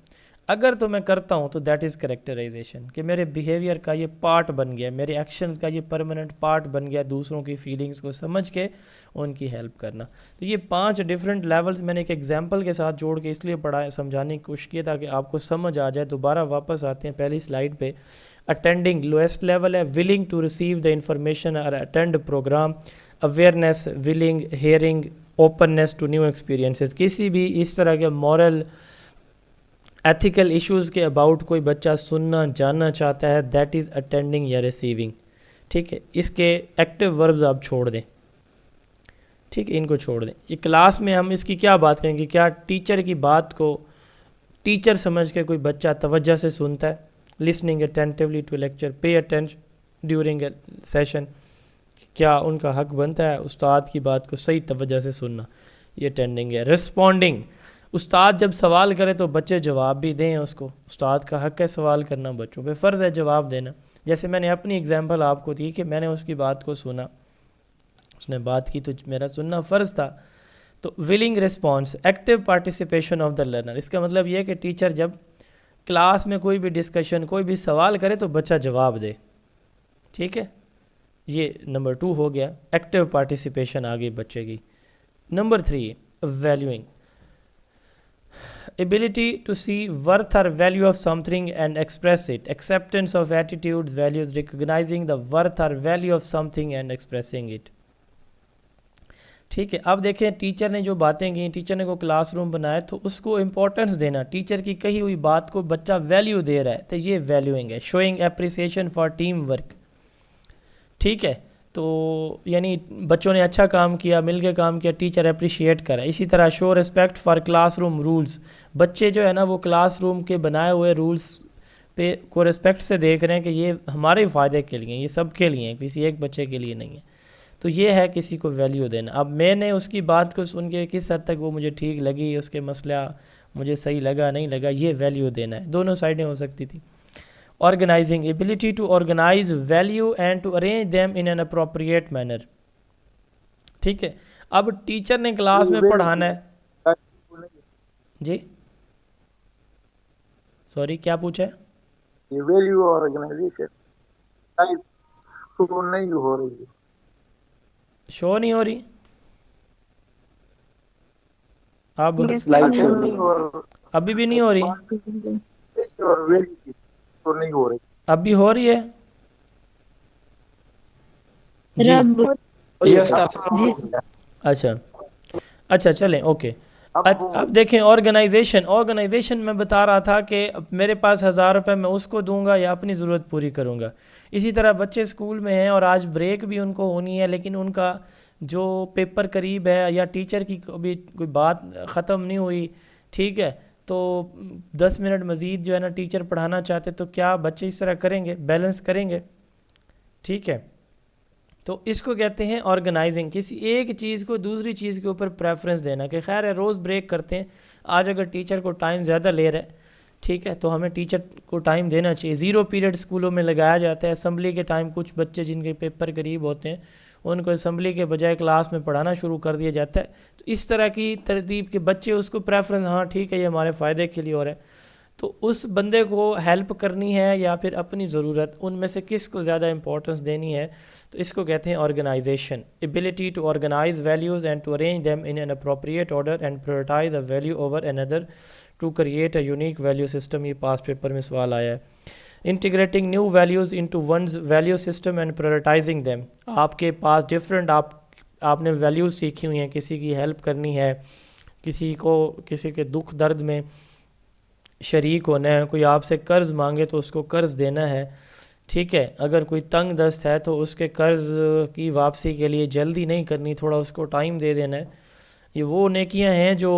اگر تو میں کرتا ہوں تو دیٹ از کریکٹرائزیشن، کہ میرے بیہیویئر کا یہ پارٹ بن گیا، میرے ایکشنز کا یہ پرماننٹ پارٹ بن گیا، دوسروں کی فیلنگز کو سمجھ کے ان کی ہیلپ کرنا. تو یہ 5 ڈیفرنٹ لیولز میں نے ایک ایگزامپل کے ساتھ جوڑ کے اس لیے سمجھانے کی کوشش کی تاکہ آپ کو سمجھ آ جائے. دوبارہ واپس آتے ہیں پہلی سلائیڈ پہ. اٹینڈنگ لویسٹ لیول ہے، willing to receive the information اور attend program. Awareness, willing, hearing, openness to new experiences. کسی بھی اس طرح کے مورل ایتھیکل ایشوز کے اباؤٹ کوئی بچہ سننا جاننا چاہتا ہے، دیٹ از اٹینڈنگ یا ریسیونگ. ٹھیک ہے. اس کے ایکٹیو وربز آپ چھوڑ دیں. ٹھیک ہے، ان کو چھوڑ دیں. یہ کلاس میں ہم اس کی کیا بات کریں گے، کیا ٹیچر کی بات کو ٹیچر سمجھ کے کوئی بچہ توجہ سے سنتا ہے؟ Listening attentively to lecture, pay attention during a session. کیا ان کا حق بنتا ہے استاد کی بات کو صحیح توجہ سے سننا؟ یہ اٹینڈنگ ہے. رسپونڈنگ، استاد جب سوال کرے تو بچے جواب بھی دیں اس کو. استاد کا حق ہے سوال کرنا، بچوں پہ فرض ہے جواب دینا. جیسے میں نے اپنی اگزامپل آپ کو دی کہ میں نے اس کی بات کو سنا، اس نے بات کی تو میرا سننا فرض تھا. تو willing response, active participation of the learner. اس کا مطلب یہ ہے کہ ٹیچر جب کلاس میں کوئی بھی ڈسکشن، کوئی بھی سوال کرے تو بچہ جواب دے. ٹھیک ہے. یہ نمبر 2 ہو گیا، ایکٹیو پارٹیسپیشن آگے بچے کی. Number 3 valuing, ability to see worth or value of something and express it. Acceptance of attitudes, values, recognizing the worth or value of something and expressing it. ٹھیک ہے. اب دیکھیں ٹیچر نے جو باتیں کی، ٹیچر نے کو کلاس روم بنایا تو اس کو امپورٹنس دینا، ٹیچر کی کہی ہوئی بات کو بچہ ویلیو دے رہا ہے تو یہ ویلیوئنگ ہے. شوئنگ اپریسیشن فار ٹیم ورک. ٹھیک ہے. تو یعنی بچوں نے اچھا کام کیا، مل کے کام کیا، ٹیچر اپریشیٹ کرا. اسی طرح show respect for classroom rules. بچے جو ہے نا وہ کلاس روم کے بنائے ہوئے رولز پہ کو ریسپیکٹ سے دیکھ رہے ہیں کہ یہ ہمارے فائدے کے لیے، یہ سب کے لیے ہیں، کسی ایک بچے کے لیے نہیں ہے. تو یہ ہے کسی کو ویلیو دینا. اب میں نے اس کی بات کو سن کے کس حد تک وہ مجھے ٹھیک لگی، اس کے مسئلہ مجھے صحیح لگا نہیں لگا، یہ ویلیو دینا ہے. دونوں سائڈیں ہو سکتی تھی. Organizing, ability to organize value and to arrange them in an appropriate manner. ٹھیک ہے. اب ٹیچر نے کلاس میں پڑھانا ہے. جی سوری کیا پوچھا ہے؟ ویلیو اور آرگنائزیشن شو نہیں ہو رہی. شو نہیں ہو رہی. اب ابھی بھی نہیں ہو رہی. نہیں ہو رہی. اب بھی ہو رہی ہے. جی رب اچھا چلیں اوکے. اب دیکھیں آرگنائزیشن میں بتا رہا تھا کہ میرے پاس 1000 روپے میں اس کو دوں گا یا اپنی ضرورت پوری کروں گا. اسی طرح بچے اسکول میں ہیں اور آج بریک بھی ان کو ہونی ہے، لیکن ان کا جو پیپر قریب ہے یا ٹیچر کی ابھی کوئی بات ختم نہیں ہوئی، ٹھیک ہے، تو 10 منٹ مزید جو ہے نا ٹیچر پڑھانا چاہتے، تو کیا بچے اس طرح کریں گے؟ بیلنس کریں گے؟ ٹھیک ہے، تو اس کو کہتے ہیں آرگنائزنگ. کسی ایک چیز کو دوسری چیز کے اوپر پریفرنس دینا کہ خیر ہے روز بریک کرتے ہیں، آج اگر ٹیچر کو ٹائم زیادہ لے رہا ہے، ٹھیک ہے، تو ہمیں ٹیچر کو ٹائم دینا چاہیے. 0 پیریڈ اسکولوں میں لگایا جاتا ہے. اسمبلی کے ٹائم کچھ بچے جن کے پیپر قریب ہوتے ہیں ان کو اسمبلی کے بجائے کلاس میں پڑھانا شروع کر دیا جاتا ہے. تو اس طرح کی ترتیب کے بچے اس کو پریفرنس، ہاں ٹھیک ہے یہ ہمارے فائدے کے لیے ہو رہا ہے، تو اس بندے کو ہیلپ کرنی ہے یا پھر اپنی ضرورت، ان میں سے کس کو زیادہ امپورٹنس دینی ہے. تو اس کو کہتے ہیں organization. Ability to organize values and to arrange them in an appropriate order and prioritize a value over another to create a unique value system. یہ پاس پیپر میں سوال آیا ہے. Integrating new values into one's value system and prioritizing them. آپ کے پاس ڈفرینٹ آپ نے ویلیوز سیکھی ہوئی ہیں، کسی کی ہیلپ کرنی ہے، کسی کے دکھ درد میں شریک ہونا ہے، کوئی آپ سے قرض مانگے تو اس کو قرض دینا ہے، ٹھیک ہے، اگر کوئی تنگ دست ہے تو اس کے قرض کی واپسی کے لیے جلدی نہیں کرنی، تھوڑا اس کو ٹائم دے دینا ہے. یہ وہ نیکیاں ہیں جو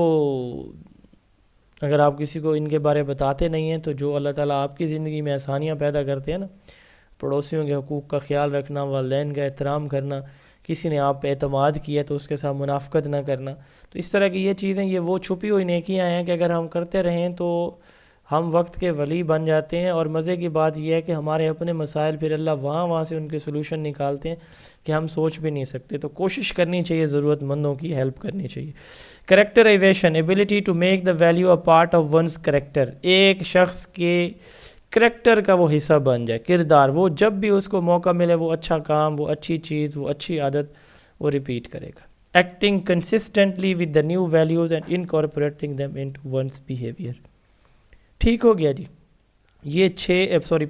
اگر آپ کسی کو ان کے بارے بتاتے نہیں ہیں تو جو اللہ تعالیٰ آپ کی زندگی میں آسانیاں پیدا کرتے ہیں نا، پڑوسیوں کے حقوق کا خیال رکھنا، والدین کا احترام کرنا، کسی نے آپ پہ اعتماد کیا تو اس کے ساتھ منافقت نہ کرنا، تو اس طرح کی یہ چیزیں، یہ وہ چھپی ہوئی نیکیاں ہیں کہ اگر ہم کرتے رہیں تو ہم وقت کے ولی بن جاتے ہیں. اور مزے کی بات یہ ہے کہ ہمارے اپنے مسائل پھر اللہ وہاں سے ان کے سلوشن نکالتے ہیں کہ ہم سوچ بھی نہیں سکتے. تو کوشش کرنی چاہیے، ضرورت مندوں کی ہیلپ کرنی چاہیے. Characterisation, ability to make the value a part of one's character. ایک شخص کے کریکٹر کا وہ حصہ بن جائے، کردار، وہ جب بھی اس کو موقع ملے وہ اچھا کام، وہ اچھی چیز، وہ اچھی عادت وہ ریپیٹ کرے گا. Acting consistently with the new values and incorporating them into one's behaviour. ٹھیک ہو گیا جی. یہ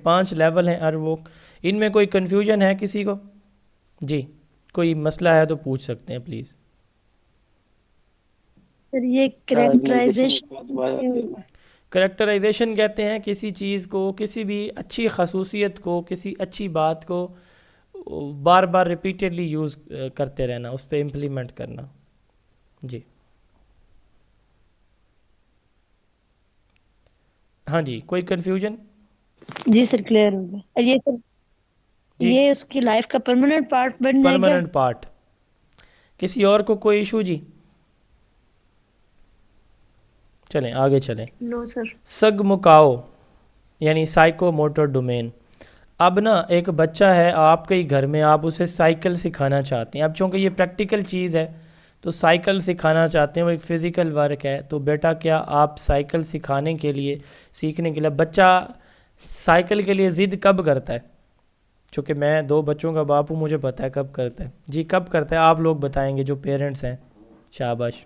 5 لیول ہیں ہر وہ. ان میں کوئی کنفیوژن ہے کسی کو؟ جی کوئی مسئلہ ہے تو پوچھ سکتے ہیں پلیز. سر یہ کریکٹرائزیشن کہتے ہیں کسی چیز کو، کسی بھی اچھی خصوصیت کو، کسی اچھی بات کو بار بار ریپیٹڈلی یوز کرتے رہنا، اس پہ امپلیمنٹ کرنا. جی ہاں جی، کوئی کنفیوژن؟ جی سر کلیئر ہو گیا. یہ سر جی یہ اس کی لائف کا پرماننٹ پارٹ بن جائے گا. Permanent part. کسی اور کو کوئی ایشو؟ جی چلیں آگے چلیں. نو سر. سگ مکاؤ یعنی سائیکو موٹر ڈومین. اب نا ایک بچہ ہے آپ کے ہی گھر میں، آپ اسے سائیکل سکھانا چاہتے ہیں. اب چونکہ یہ پریکٹیکل چیز ہے تو سائیکل سکھانا چاہتے ہیں، وہ ایک فزیکل ورک ہے. تو بیٹا کیا آپ سائیکل سکھانے کے لیے، سیکھنے کے لیے، بچہ سائیکل کے لیے ضد کب کرتا ہے؟ چونکہ میں 2 بچوں کا باپ ہوں، مجھے پتہ ہے کب کرتا ہے. جی کب کرتا ہے؟ آپ لوگ بتائیں گے جو پیرنٹس ہیں. شاباش.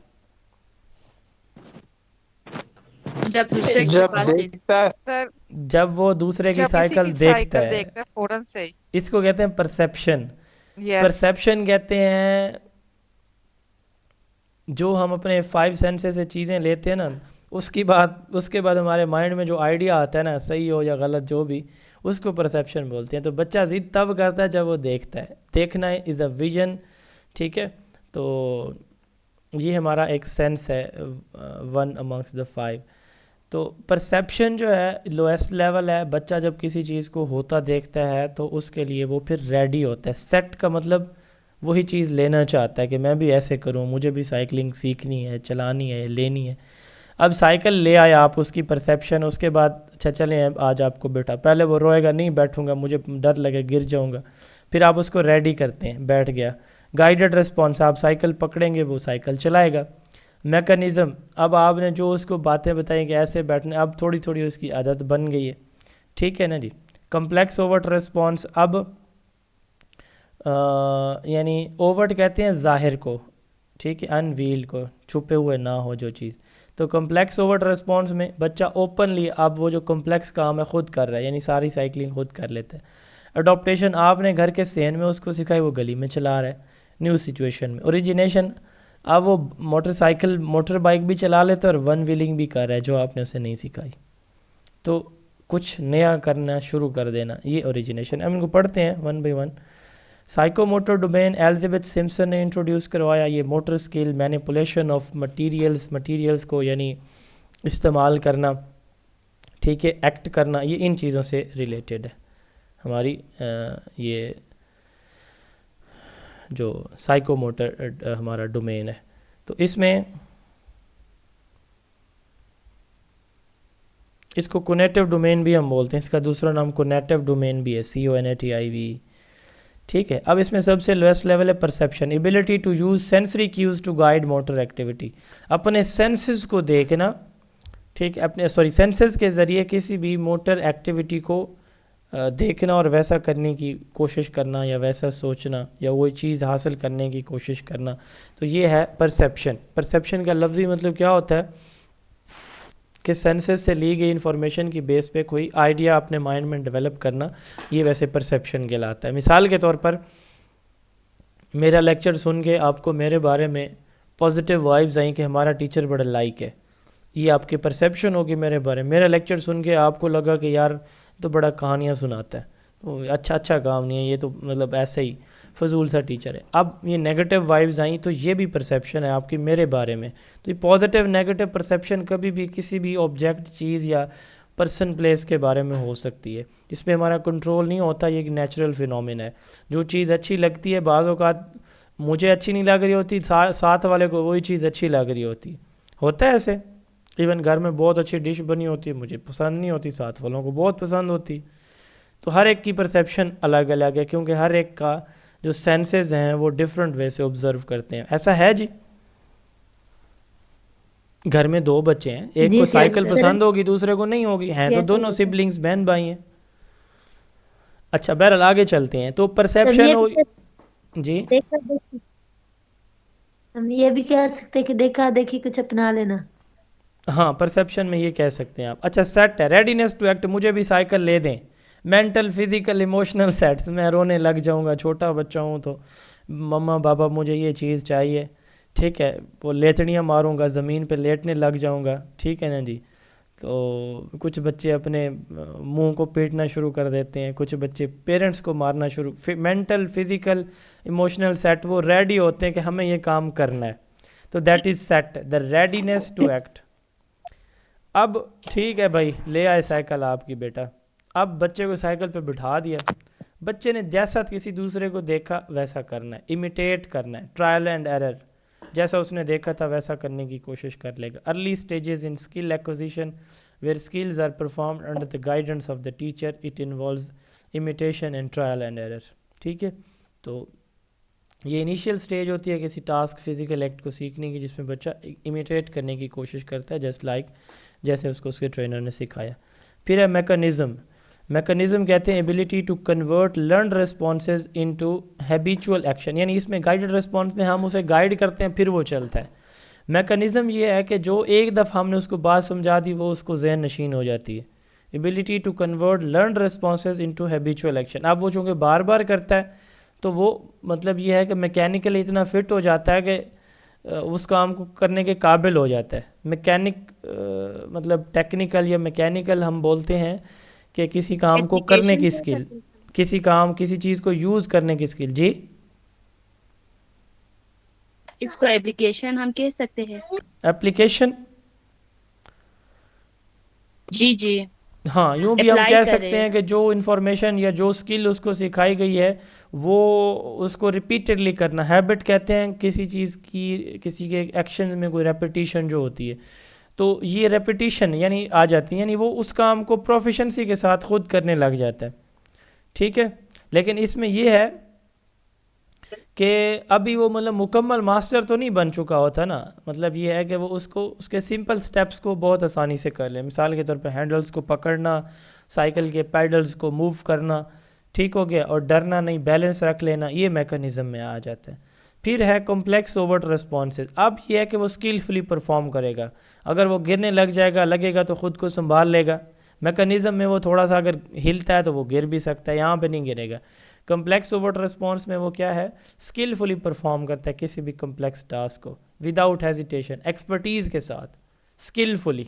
جب دوسرے کے جب پاس دیکھتا ہے سر، جب وہ دوسرے کی جب کسی سائیکل کی دیکھتا سائیکل ہے، دیکھتا ہے فوراً سے ہی. اس کو کہتے ہیں پرسیپشن. یس. پرسیپشن کہتے ہیں جو ہم اپنے 5 سینسز سے چیزیں لیتے ہیں نا، اس کے بعد ہمارے مائنڈ میں جو آئیڈیا آتا ہے نا، صحیح ہو یا غلط جو بھی، اس کو پرسیپشن بولتے ہیں. تو بچہ ضد تب کرتا ہے جب وہ دیکھتا ہے. دیکھنا از اے ویژن، ٹھیک ہے. تو یہ ہمارا ایک سینس ہے، 1 amongst the 5. تو پرسیپشن جو ہے لویسٹ لیول ہے. بچہ جب کسی چیز کو ہوتا دیکھتا ہے تو اس کے لیے وہ پھر ریڈی ہوتا ہے. سیٹ کا مطلب وہی چیز لینا چاہتا ہے کہ میں بھی ایسے کروں، مجھے بھی سائیکلنگ سیکھنی ہے، چلانی ہے، لینی ہے. اب سائیکل لے آئے آپ، اس کی پرسیپشن، اس کے بعد اچھا چلیں آج آپ کو بیٹھا، پہلے وہ روئے گا نہیں بیٹھوں گا، مجھے ڈر لگے گر جاؤں گا. پھر آپ اس کو ریڈی کرتے ہیں، بیٹھ گیا. گائیڈڈ رسپانس، آپ سائیکل پکڑیں گے وہ سائیکل چلائے گا. میکانزم، اب آپ نے جو اس کو باتیں بتائیں کہ ایسے بیٹھنے، اب تھوڑی تھوڑی اس کی عادت بن گئی ہے، ٹھیک ہے نا جی. کمپلیکس اوورٹ رسپانس، اب یعنی اوورٹ کہتے ہیں ظاہر کو، ٹھیک ہے، ان ویلڈ کو، چھپے ہوئے نہ ہو جو چیز. تو کمپلیکس اوورٹ رسپانس میں بچہ اوپنلی اب وہ جو کمپلیکس کام ہے خود کر رہا ہے، یعنی ساری سائیکلنگ خود کر لیتا ہے. اڈاپٹیشن، آپ نے گھر کے صحن میں اس کو سکھائی، وہ گلی میں چلا رہا ہے نیو سچویشن میں. اوریجنیشن، اب وہ موٹر بائک بھی چلا لیتا ہے اور ون ویلنگ بھی کر رہا ہے جو آپ نے اسے نہیں سکھائی. تو کچھ نیا کرنا شروع کر دینا, یہ اوریجنیشن. اب ان کو پڑھتے ہیں one by one. Psycho motor domain Elizabeth Simpson نے انٹروڈیوس کروایا. یہ motor skill, manipulation of materials کو یعنی استعمال کرنا, ٹھیک ہے, ایکٹ کرنا, یہ ان چیزوں سے ریلیٹڈ ہے ہماری یہ جو سائیکو موٹر ہمارا ڈومین ہے. تو اس کو کونیٹیو ڈومین بھی ہم بولتے ہیں, اس کا دوسرا نام کونیٹیو ڈومین بھی ہے, CONATIV, ٹھیک ہے. اب اس میں سب سے لویسٹ لیول ہے perception, ability to use sensory cues to guide motor activity, اپنے سینسز کو دیکھنا, ٹھیک ہے, سینسز کے ذریعے کسی بھی موٹر ایکٹیویٹی کو دیکھنا اور ویسا کرنے کی کوشش کرنا یا ویسا سوچنا یا وہ چیز حاصل کرنے کی کوشش کرنا. تو یہ ہے پرسیپشن. پرسیپشن کا لفظی مطلب کیا ہوتا ہے کہ سینسز سے لی گئی انفارمیشن کی بیس پہ کوئی آئیڈیا اپنے مائنڈ میں ڈیولپ کرنا, یہ ویسے پرسیپشن کہلاتا ہے. مثال کے طور پر میرا لیکچر سن کے آپ کو میرے بارے میں پازیٹیو وائبز آئیں کہ ہمارا ٹیچر بڑا لائک ہے, یہ آپ کی پرسیپشن ہوگی میرے بارے میں. میرا لیکچر سن کے آپ کو لگا کہ یار تو بڑا کہانیاں سناتا ہے, تو اچھا کام نہیں ہے, یہ تو مطلب ایسے ہی فضول سا ٹیچر ہے. اب یہ نیگیٹو وائبز آئیں تو یہ بھی پرسیپشن ہے آپ کی میرے بارے میں. تو یہ پازیٹیو نیگیٹو پرسیپشن کبھی بھی کسی بھی آبجیکٹ, چیز یا پرسن, پلیس کے بارے میں ہو سکتی ہے. اس پہ ہمارا کنٹرول نہیں ہوتا, یہ ایک نیچرل فینومین ہے. جو چیز اچھی لگتی ہے بعض اوقات مجھے اچھی نہیں لگ رہی ہوتی, ساتھ والے کو وہی چیز اچھی لگ رہی ہوتا ہے ایسے. ایون گھر میں بہت اچھی ڈش بنی ہوتی ہے, مجھے پسند نہیں ہوتی, ساتھ والوں کو بہت پسند ہوتی. تو ہر ایک کی پرسیپشن الگ الگ ہے, کیونکہ ہر ایک کا جو سینسز ہیں وہ ڈفرینٹ وے سے آبزرو کرتے ہیں. ایسا ہے جی, گھر میں 2 بچے ہیں, ایک کو سائیکل پسند ہوگی دوسرے کو نہیں ہوگی, ہیں تو دونوں سبلنگز, بہن بھائی ہیں. اچھا بہرحال آگے چلتے ہیں. تو پرسیپشن ہو جی, ہم یہ بھی کہہ سکتے کہ دیکھا دیکھی کچھ اپنا لینا. ہاں پرسیپشن میں یہ کہہ سکتے ہیں آپ. اچھا سیٹ ہے, ریڈینس ٹو ایکٹ, مجھے بھی سائیکل لے دیں. مینٹل, فزیکل, ایموشنل سیٹس, میں رونے لگ جاؤں گا, چھوٹا بچہ ہوں تو مما بابا مجھے یہ چیز چاہیے, ٹھیک ہے, وہ لیٹڑیاں ماروں گا, زمین پہ لیٹنے لگ جاؤں گا, ٹھیک ہے نا جی. تو کچھ بچے اپنے منہ کو پیٹنا شروع کر دیتے ہیں, کچھ بچے پیرنٹس کو مارنا شروع. مینٹل, فزیکل, ایموشنل سیٹ وہ ریڈی ہوتے ہیں کہ ہمیں یہ کام کرنا ہے. تو that is set, the readiness to act. اب ٹھیک ہے بھائی, لے آئے سائیکل آپ کی بیٹا, اب بچے کو سائیکل پہ بٹھا دیا, بچے نے جیسا کسی دوسرے کو دیکھا ویسا کرنا ہے, امیٹیٹ کرنا ہے, ٹرائل اینڈ ایرر, جیسا اس نے دیکھا تھا ویسا کرنے کی کوشش کر لے گا. Early stages in skill acquisition where skills are performed under the guidance of the teacher, it involves imitation and trial and error, ٹھیک ہے. تو یہ انیشیل سٹیج ہوتی ہے کسی ٹاسک, فزیکل ایکٹ کو سیکھنے کی, جس میں بچہ امیٹیٹ کرنے کی کوشش کرتا ہے جیسے اس کو اس کے ٹرینر نے سکھایا. پھر ہے میکانزم. میکانزم کہتے ہیں ability to convert learned responses into habitual action, یعنی اس میں گائیڈڈ ریسپانس میں ہم اسے گائیڈ کرتے ہیں پھر وہ چلتا ہے. میکانزم یہ ہے کہ جو ایک دفعہ ہم نے اس کو بات سمجھا دی وہ اس کو ذہن نشین ہو جاتی ہے. Ability to convert learned responses into habitual action. اب وہ چونکہ بار بار کرتا ہے تو وہ مطلب یہ ہے کہ میکینیکلی اتنا فٹ ہو جاتا ہے کہ اس کام کو کرنے کے قابل ہو جاتا ہے. مطلب ٹیکنیکل یا میکینیکل ہم بولتے ہیں کہ کسی کام کو کرنے کی اسکل, کسی چیز کو یوز کرنے کی اسکل. جی اس کو ایپلیکیشن ہم کہہ سکتے ہیں. ایپلیکیشن, جی ہاں یوں بھی ہم کہہ سکتے ہیں کہ جو انفارمیشن یا جو اسکل اس کو سکھائی گئی ہے وہ اس کو ریپیٹڈلی کرنا. ہیبٹ کہتے ہیں کسی چیز کی, کسی کے ایکشن میں کوئی ریپیٹیشن جو ہوتی ہے, تو یہ ریپیٹیشن یعنی آ جاتی ہے, یعنی وہ اس کام کو پروفیشنسی کے ساتھ خود کرنے لگ جاتا ہے, ٹھیک ہے. لیکن اس میں یہ ہے کہ ابھی وہ مطلب مکمل ماسٹر تو نہیں بن چکا ہوتا نا, مطلب یہ ہے کہ وہ اس کے سمپل سٹیپس کو بہت آسانی سے کر لے. مثال کے طور پہ ہینڈلز کو پکڑنا, سائیکل کے پیڈلز کو موو کرنا, ٹھیک ہو گیا, اور ڈرنا نہیں, بیلنس رکھ لینا, یہ میکانزم میں آ جاتا ہے. پھر ہے کمپلیکس اوورٹ ریسپانسز. اب یہ ہے کہ وہ اسکلفلی پرفارم کرے گا, اگر وہ گرنے لگے گا تو خود کو سنبھال لے گا. میکانزم میں وہ تھوڑا سا اگر ہلتا ہے تو وہ گر بھی سکتا ہے, یہاں پہ نہیں گرے گا. کمپلیکس اوورٹ ریسپانس میں وہ کیا ہے, اسکلفلی پرفارم کرتا ہے کسی بھی کمپلیکس ٹاسک کو. وداؤٹ ہیزیٹیشن، ایکسپرٹیز کے ساتھ، اسکلفلی.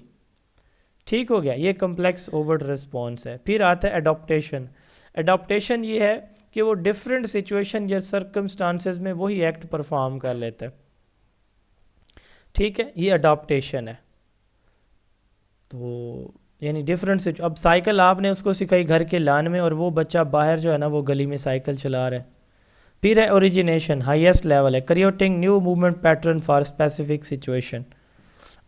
ٹھیک ہو گیا، یہ کمپلیکس اوورٹ رسپانس ہے. پھر آتا ہے اڈاپٹیشن. اڈاپٹیشن یہ ہے کہ وہ ڈفرینٹ سچویشن یا سرکمسٹانسز میں وہی ایکٹ پرفارم کر لیتا ہے. ٹھیک ہے، یہ اڈاپٹیشن ہے. تو یعنی ڈفرینٹ اب سائیکل آپ نے اس کو سکھائی گھر کے لان میں، اور وہ بچہ باہر جو ہے نا وہ گلی میں سائیکل چلا رہا ہے. پھر ہے اوریجنیشن، ہائیسٹ لیول ہے، creating new movement pattern for specific situation.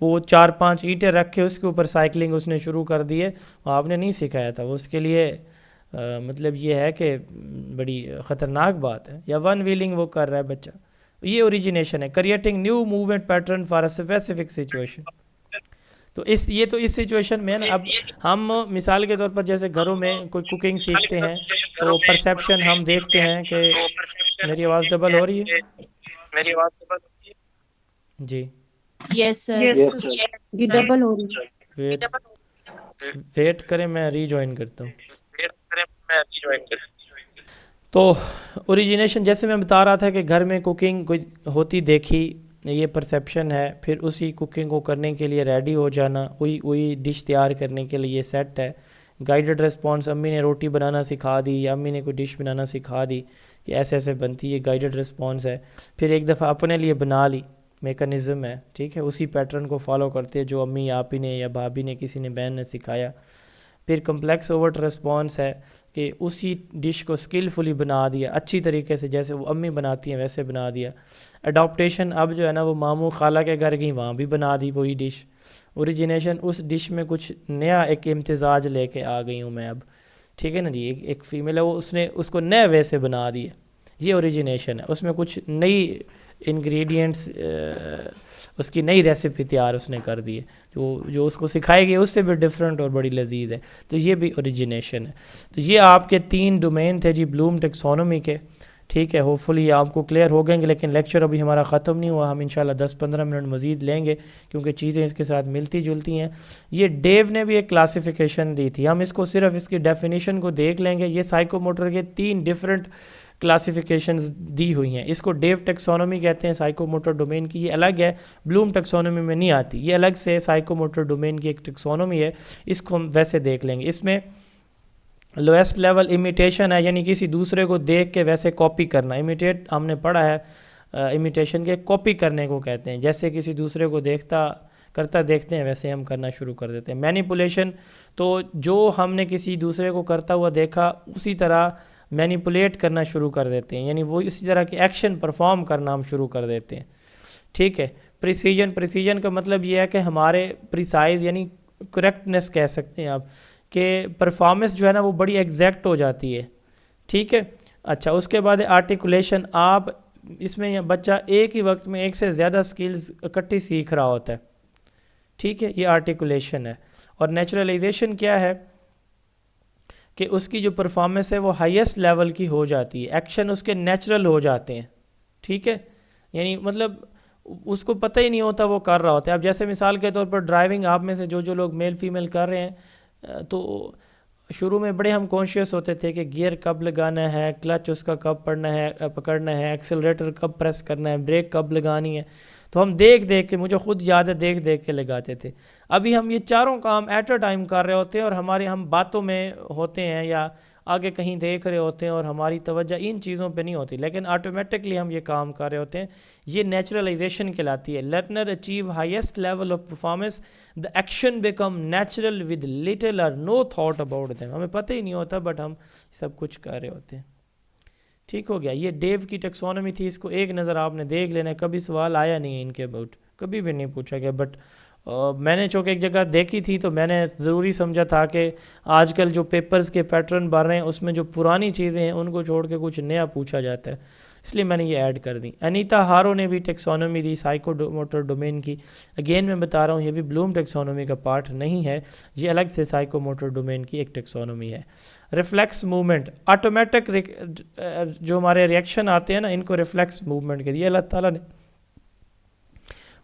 وہ 4-5 اینٹیں رکھ کے اس کے اوپر سائیکلنگ اس نے شروع کر دی ہے، آپ نے نہیں سکھایا تھا. وہ اس کے لیے مطلب یہ ہے کہ بڑی خطرناک بات ہے. یا ون ویلنگ وہ کر رہا ہے بچہ، یہ اوریجنیشن ہے، creating new movement pattern for a specific situation. تو اس سچویشن میں نا اب ہم مثال کے طور پر جیسے گھروں میں کوئی کوکنگ سیکھتے ہیں تو پرسیپشن ہم دیکھتے ہیں کہ میری آواز ڈبل ہو رہی ہے جی. یس سر. یہ ڈبل ہو رہی ہے. ویٹ کریں، میں ری جوائن کرتا ہوں. تو اوریجنیشن جیسے میں بتا رہا تھا کہ گھر میں کوکنگ کوئی ہوتی دیکھی، یہ پرسیپشن ہے. پھر اسی کوکنگ کو کرنے کے لیے ریڈی ہو جانا، وہی ڈش تیار کرنے کے لیے یہ سیٹ ہے. گائیڈڈ ریسپانس، امی نے روٹی بنانا سکھا دی یا امی نے کوئی ڈش بنانا سکھا دی کہ ایسے ایسے بنتی ہے، یہ گائیڈڈ ریسپانس ہے. پھر ایک دفعہ اپنے لیے بنا لی، میکانزم ہے. ٹھیک ہے، اسی پیٹرن کو فالو کرتے ہیں جو امی آپ ہی نے یا بھابھی نے کسی نے بہن نے سکھایا. پھر کمپلیکس اوورٹ رسپانس ہے کہ اسی ڈش کو اسکلفلی بنا دیا، اچھی طریقے سے جیسے وہ امی بناتی ہیں ویسے بنا دیا. اڈاپٹیشن، اب جو ہے نا وہ ماموں خالہ کے گھر گئی، وہاں بھی بنا دی وہی ڈش. اوریجنیشن، اس ڈش میں کچھ نیا ایک امتزاج لے کے آ گئی ہوں میں اب. ٹھیک ہے نا جی، ایک فیمیل ہے وہ اس نے اس کو نئے وے سے بنا دیا، یہ اوریجنیشن ہے. اس میں کچھ نئی انگریڈینٹس، اس کی نئی ریسیپی تیار اس نے کر دی ہے جو اس کو سکھائی گئی اس سے بھی ڈفرینٹ اور بڑی لذیذ ہے. تو یہ بھی اوریجنیشن ہے. تو یہ آپ کے 3 ڈومین تھے جی بلوم ٹیکسونومی کے. ٹھیک ہے، ہوپ فلی آپ کو کلیئر ہو گئیں گے، لیکن لیکچر ابھی ہمارا ختم نہیں ہوا. ہم انشاءاللہ 10-15 منٹ مزید لیں گے کیونکہ چیزیں اس کے ساتھ ملتی جلتی ہیں. یہ ڈیو نے بھی ایک کلاسیفیکیشن دی تھی، ہم اس کو صرف اس کی ڈیفینیشن کو دیکھ لیں گے. یہ سائیکو موٹر کے 3 ڈفرینٹ کلاسیفیکیشنز دی ہوئی ہیں. اس کو ڈیو ٹیکسونومی کہتے ہیں سائیکو موٹر ڈومین کی. یہ الگ ہے، بلوم ٹیکسونومی میں نہیں آتی، یہ الگ سے سائیکو موٹر ڈومین کی ایک ٹیکسونومی ہے. اس کو ہم ویسے دیکھ لیں گے. اس میں لویسٹ لیول امیٹیشن ہے، یعنی کسی دوسرے کو دیکھ کے ویسے کاپی کرنا. امیٹیٹ ہم نے پڑھا ہے، امیٹیشن کے کاپی کرنے کو کہتے ہیں. جیسے کسی دوسرے کو کرتا دیکھتے ہیں ویسے ہم کرنا شروع کر دیتے ہیں. مینیپولیشن، تو جو ہم نے کسی دوسرے کو کرتا ہوا دیکھا اسی طرح مینیپولیٹ کرنا شروع کر دیتے ہیں، یعنی وہ اسی طرح کے ایکشن پرفارم کرنا ہم شروع کر دیتے ہیں. ٹھیک ہے. پریسیجن کا مطلب یہ ہے کہ ہمارے پریسائز یعنی کریکٹنس کہہ سکتے ہیں آپ، کہ پرفارمنس جو ہے نا وہ بڑی ایگزیکٹ ہو جاتی ہے. ٹھیک ہے. اچھا، اس کے بعد آرٹیکولیشن. آپ اس میں بچہ ایک ہی وقت میں ایک سے زیادہ سکلز اکٹھی سیکھ رہا ہوتا ہے. ٹھیک ہے، یہ آرٹیکولیشن ہے. اور نیچرلائزیشن کیا ہے کہ اس کی جو پرفارمنس ہے وہ ہائیسٹ لیول کی ہو جاتی ہے، ایکشن اس کے نیچرل ہو جاتے ہیں. ٹھیک ہے، یعنی مطلب اس کو پتہ ہی نہیں ہوتا وہ کر رہا ہوتا ہے. اب جیسے مثال کے طور پر ڈرائیونگ، آپ میں سے جو لوگ میل فیمیل کر رہے ہیں تو شروع میں بڑے ہم کانشیس ہوتے تھے کہ گیئر کب لگانا ہے، کلچ اس کا کب پکڑنا ہے، ایکسلریٹر کب پریس کرنا ہے، بریک کب لگانی ہے. تو ہم دیکھ کے، مجھے خود یاد ہے دیکھ کے لگاتے تھے. ابھی ہم یہ چاروں کام ایٹ اے ٹائم کر رہے ہوتے ہیں اور ہم باتوں میں ہوتے ہیں یا آگے کہیں دیکھ رہے ہوتے ہیں اور ہماری توجہ ان چیزوں پہ نہیں ہوتی، لیکن آٹومیٹکلی ہم یہ کام کر رہے ہوتے ہیں. یہ نیچرلائزیشن کہلاتی ہے. Learner achieve highest level of performance, the action become natural with little اور نو تھاٹ اباؤٹ دیم. ہمیں پتہ ہی نہیں ہوتا بٹ ہم سب کچھ کر رہے ہوتے ہیں. ٹھیک ہو گیا. یہ ڈیو کی ٹیکسونومی تھی، اس کو ایک نظر آپ نے دیکھ لینا. کبھی سوال آیا نہیں ہے ان کے اباؤٹ، کبھی بھی نہیں پوچھا گیا. بٹ میں نے چونکہ ایک جگہ دیکھی تھی تو میں نے ضروری سمجھا تھا کہ آج کل جو پیپرز کے پیٹرن بن رہے ہیں اس میں جو پرانی چیزیں ہیں ان کو چھوڑ کے کچھ نیا پوچھا جاتا ہے، اس لیے میں نے یہ ایڈ کر دی. انیتا ہارو نے بھی ٹیکسونومی دی سائیکو موٹر ڈومین کی. اگین میں بتا رہا ہوں یہ بھی بلوم ٹیکسونومی کا پارٹ نہیں ہے، یہ الگ سے سائیکو موٹر ڈومین کی ایک ٹیکسونومی ہے. ریفلیکس موومنٹ، آٹومیٹک جو ہمارے ریئیکشن آتے ہیں نا ان کو ریفلیکس موومنٹ کے دیے. اللہ تعالیٰ نے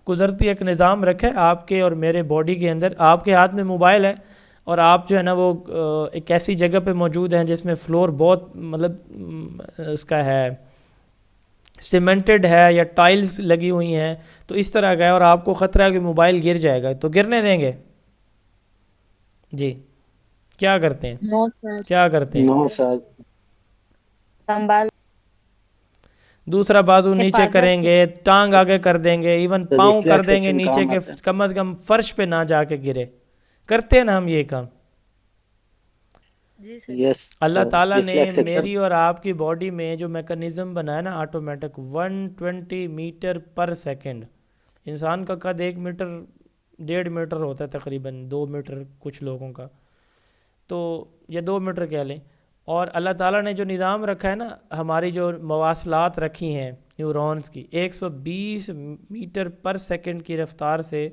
قدرتی ایک نظام رکھا ہے آپ کے اور میرے باڈی کے اندر. آپ کے ہاتھ میں موبائل ہے اور آپ جو ہے نا وہ ایک ایسی جگہ پہ موجود ہیں جس میں فلور بہت مطلب اس کا ہے سیمنٹڈ ہے یا ٹائلز لگی ہوئی ہیں تو اس طرح کا ہے، اور آپ کو خطرہ ہے کہ موبائل گر جائے گا، تو گرنے دیں گے؟ جی کیا کرتے ہیں؟ نو سر، کیا کرتے ہیں؟ نو سر. سنبھال دوسرا بازو نیچے حفاظت کریں سے۔ گے، ٹانگ آگے کر دیں گے، ایون پاؤں کر ریفلیکس دیں گے ایکشن نیچے کام کے، آتا ہے. کم از کم فرش پہ نہ جا کے گرے. کرتے ہیں نا ہم یہ کام؟ جی سر. یس اللہ سر. تعالیٰ نے ریفلیکس ایکشن. میری اور آپ کی باڈی میں جو میکانزم بنایا نا آٹومیٹک، 120 میٹر پر سیکنڈ. انسان کا قد 1 میٹر 1.5 میٹر ہوتا ہے تقریباً، 2 میٹر کچھ لوگوں کا، تو یا 2 میٹر کہہ لیں. اور اللہ تعالیٰ نے جو نظام رکھا ہے نا، ہماری جو مواصلات رکھی ہیں نیورونز کی، 120 میٹر پر سیکنڈ کی رفتار سے